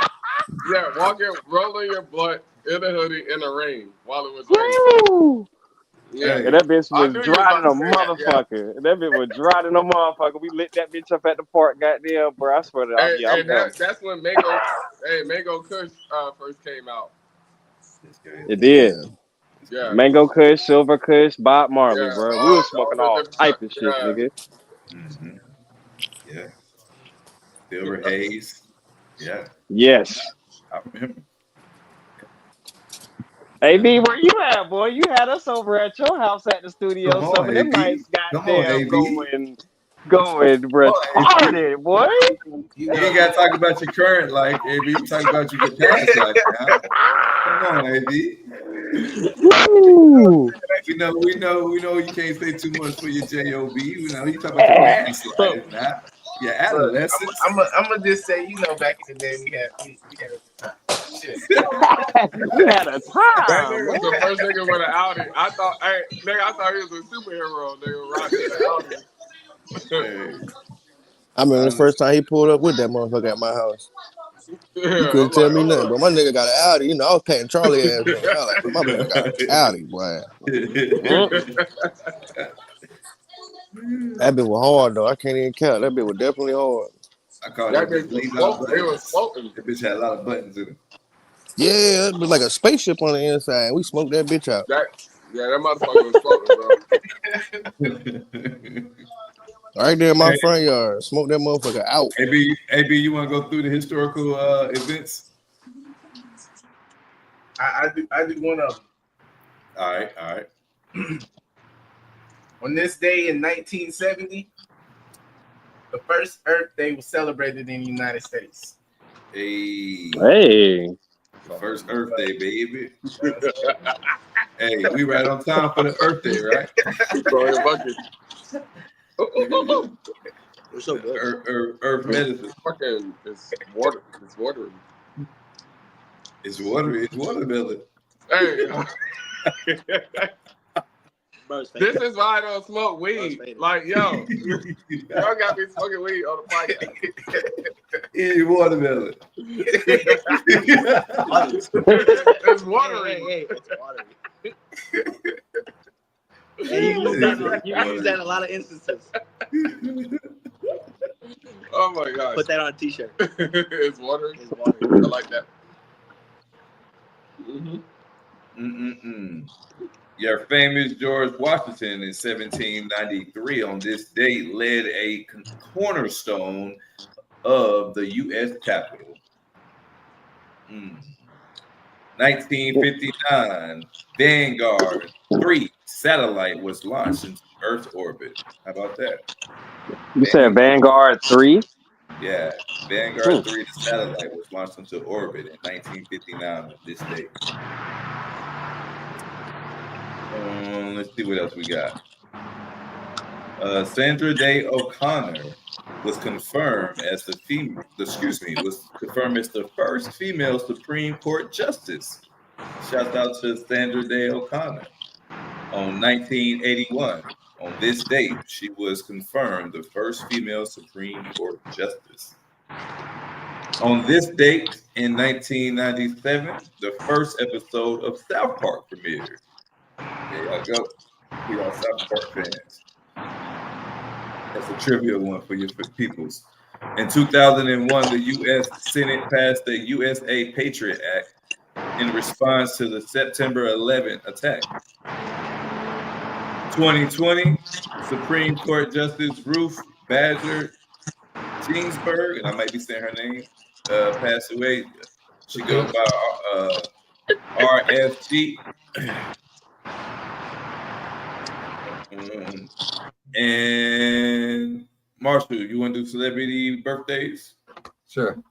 Yeah, rolling your blunt in the hoodie in the rain while it was raining. Woo! Yeah, Hey, And that bitch I was knew you was dry than about a to say that. Yeah. motherfucker. And that bitch was dry than a motherfucker. We lit that bitch up at the park, goddamn, bro. I swear to God, yeah, I'm And done. that's when Mango Kush first came out. this guy It is did. Yeah. Yeah, Mango Kush, Silver Kush, Bob Marley, yeah. bro. We was All smoking the all different type stuff. of shit, Yeah. nigga. Mm-hmm. Yeah. Silver Haze. Yeah. Yes. I remember. Hey, B, where you at, boy? You had us over at your house at the studio. Come Some on, of them AB. nights, Come on, goddamn, AB. going Come on, AB. retarded, boy. You ain't got to talk about your current life, AB. Talk about your past life now. Come on, AB. Woo. We know you can't say too much for your job. We know you talk about your past life, not your Look, adolescence. I'm gonna just say, back in the day, we had a good time. Shit. We had a That time, nigga man. was the first nigga with an Audi. I thought he was a superhero. Nigga rocking an Audi. Hey, I remember the I'm first time he pulled up with that motherfucker at my house. You Yeah, couldn't I'm tell like, me nothing, oh. but my nigga got an Audi. You know, I was patting Charlie ass. Man. I was like, bro, my nigga got an Audi, boy. That bit was hard though. I can't even count. That bit was definitely hard. I call That that bitch bitch was leave out floating. It was buttons. floating. That bitch had a lot of buttons in Yeah, it was like a spaceship on the inside. We smoked that bitch out. That motherfucker was floating, bro. it. Right there in my Hey, front yard. Smoked that motherfucker out. AB, you want to go through the historical events? I do one of them. All right. On this day in 1970, the first Earth Day was celebrated in the United States. Hey. First Earth Day, baby. Hey, we right on time for the Earth Day, right? Throw your bucket. We're so good. Earth medicine. Fucking, it's water. It's watering. It's watermelon. Hey. Bro, This is why I don't smoke weed. Like, yo, y'all got me smoking weed on the podcast. Eat watermelon. It's watering. Hey, it's watery. And you use that in a lot of instances. Oh my gosh. Put that on a t-shirt. It's watering. It's watery. I like that. Your famous George Washington in 1793 on this date led a cornerstone of the U.S. Capitol. 1959, Vanguard 3 satellite was launched into Earth's orbit. How about that? You said Vanguard 3? Yeah, Vanguard 3, the satellite, was launched into orbit in 1959 on this date. Let's see what else we got. Sandra Day O'Connor was confirmed as the first female Supreme Court justice. Shouts out to Sandra Day O'Connor. On 1981, on this date, she was confirmed the first female Supreme Court justice. On this date in 1997, the first episode of South Park premiered. There y'all go. We are South Park fans. That's a trivia one for your peoples. In 2001, the U.S. Senate passed the USA Patriot Act in response to the September 11th attack. 2020, Supreme Court Justice Ruth Bader Ginsburg, and I might be saying her name, passed away. She goes by RFG. And Marshall, you want to do celebrity birthdays? Sure.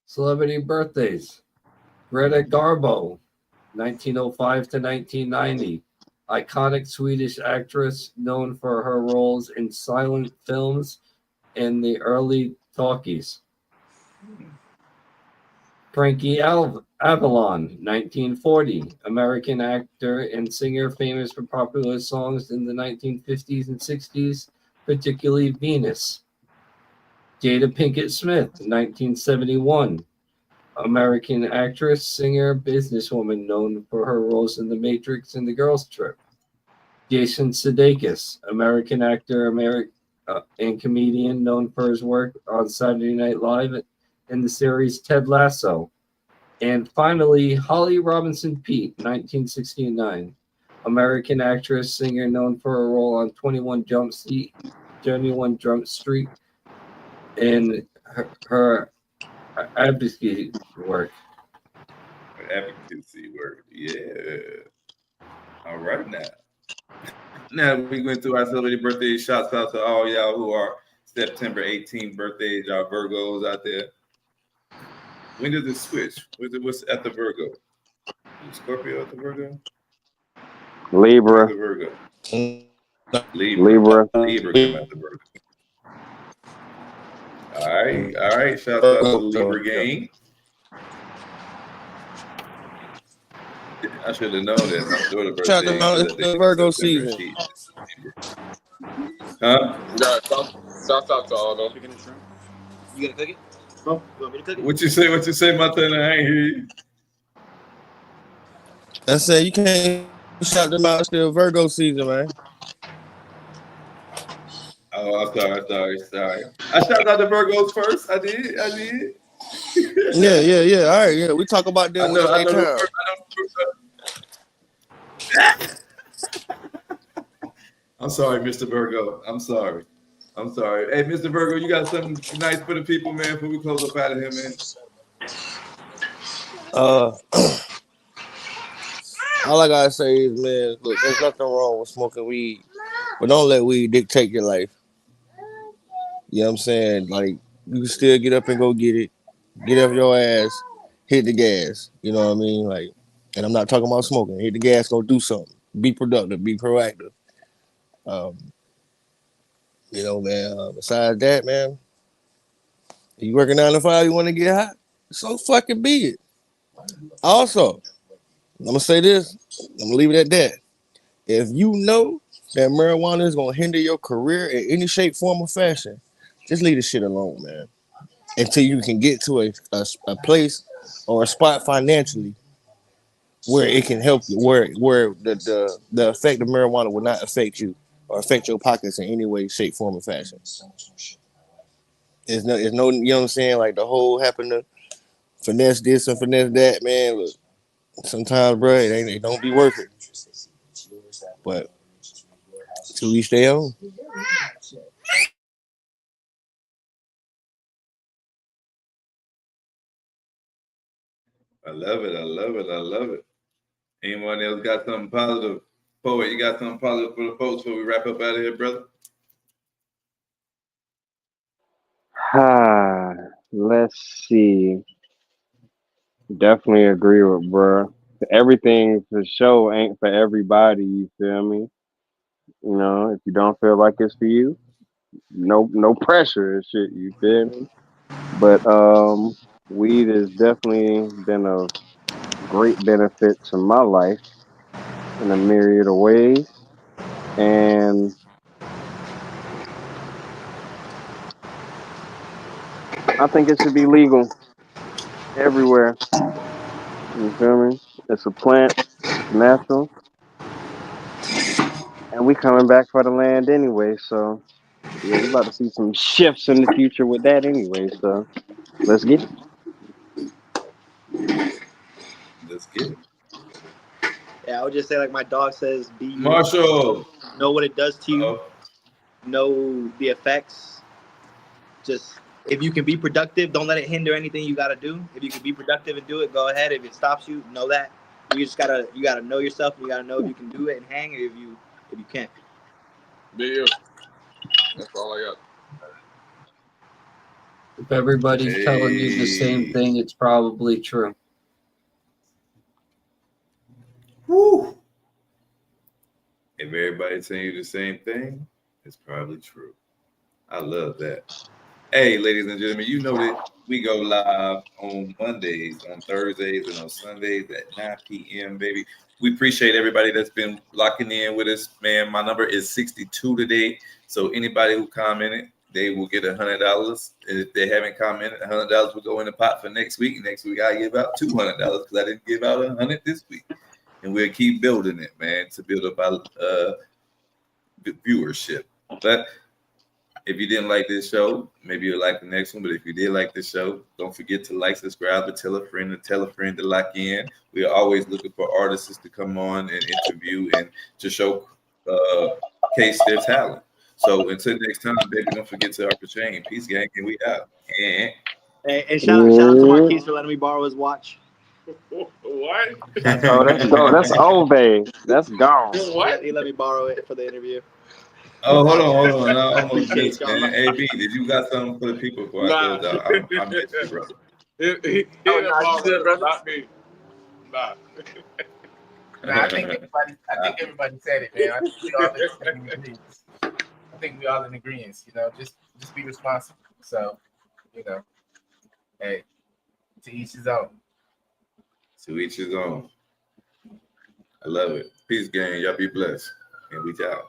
Celebrity birthdays. Greta Garbo, 1905 to 1990. Iconic Swedish actress known for her roles in silent films and the early talkies. Frankie Avalon, 1940. American actor and singer famous for popular songs in the 1950s and 60s, particularly Venus. Jada Pinkett Smith, 1971. American actress, singer, businesswoman known for her roles in The Matrix and The Girls Trip. Jason Sudeikis, American actor and comedian known for his work on Saturday Night Live in the series Ted Lasso. And finally, Holly Robinson Peete, 1969. American actress, singer known for her role on 21 Jump Street and her advocacy work. Advocacy work, yeah. All right now. Now we went through our celebrity birthday. Shouts out to all y'all who are September 18th birthdays, y'all Virgos out there. When does it switch? What's at the Virgo? Scorpio at the Virgo? Libra. The Virgo. Libra. Libra come at the Virgo. All right. Shout out to the Libra gang. I should have known that. My daughter's birthday. It's the Virgo season. Huh? Yeah, shout out to all them. You gonna cook it? Oh, you want me to cook it? What you say, my son? I ain't hear you. I said you can't shout them out. It's still Virgo season, man. Oh, I'm sorry. I shouted out the Virgos first. I did. Yeah. All right, yeah. We talk about them when it's their time. I'm sorry, Mr. Virgo. I'm sorry. Hey, Mr. Virgo, you got something nice for the people, man, before we close up out of here, man? All I gotta say is, man, look, there's nothing wrong with smoking weed, but don't let weed dictate your life. You know what I'm saying? Like, you can still get up and go get it. Get up your ass, hit the gas. You know what I mean? Like, and I'm not talking about smoking. Hit the gas, go do something. Be productive, be proactive. You know, man, besides that, man, you working 9 to 5, you want to get hot? So fucking be it. Also, I'm going to say this. I'm going to leave it at that. If you know that marijuana is going to hinder your career in any shape, form, or fashion, just leave the shit alone, man. Until you can get to a place or a spot financially where it can help you, where the effect of marijuana will not affect you or affect your pockets in any way, shape, form, or fashion. There's no, you know what I'm saying? Like the whole happen to finesse this and finesse that, man. Look, sometimes, bro, it don't be worth it. But till we stay on. I love it. Anyone else got something positive? Poet, you got something positive for the folks before we wrap up out of here, brother? Let's see. Definitely agree with bro. Everything for show ain't for everybody. You feel me? You know, if you don't feel like it's for you, no pressure and shit. You feel me? But weed has definitely been a great benefit to my life in a myriad of ways, and I think it should be legal everywhere. You feel me? It's a plant. It's natural, and we coming back for the land anyway. So yeah, we about to see some shifts in the future with that anyway. So let's get it. Let's get it. Yeah, I would just say like my dog says, be you. Marshall. Know what it does to you. Uh-oh. Know the effects. Just if you can be productive, don't let it hinder anything you gotta do. If you can be productive and do it, go ahead. If it stops you, know that. You gotta know yourself. You gotta know if you can do it and hang, or if you can't. Be you. That's all I got. If everybody's telling you the same Hey. thing, it's probably true. Woo. If everybody's telling you the same thing, it's probably true. I love that. Hey, ladies and gentlemen, you know that we go live on Mondays, on Thursdays, and on Sundays at 9 p.m., baby. We appreciate everybody that's been locking in with us, man. My number is 62 today. So anybody who commented, they will get $100. If they haven't commented, $100 will go in the pot for next week. Next week, I give out $200 because I didn't give out $100 this week. And we'll keep building it, man, to build up our viewership. But if you didn't like this show, maybe you'll like the next one. But if you did like this show, don't forget to like, subscribe, and tell a friend to lock in. We are always looking for artists to come on and interview and to showcase their talent. So until next time, baby, don't forget to Upper Chain. Peace, gang, and we out. And shout out to Marquise for letting me borrow his watch. What? Oh, that's gone. That's Ove. That's gone. What? He let me borrow it for the interview. Oh, hold on. I almost Appreciate missed, y'all. man. AB, did you got something for the people before I Nah. close out? I missed you, brother. He Oh, didn't nah, you borrow good, it, brother? not me. Nah. Nah, I think everybody said it, man. I think we all in agreement. I think we all in agreement. You know, just be responsible. So, you know, hey, to each his own. To each his own. I love it. Peace, gang. Y'all be blessed. And we out.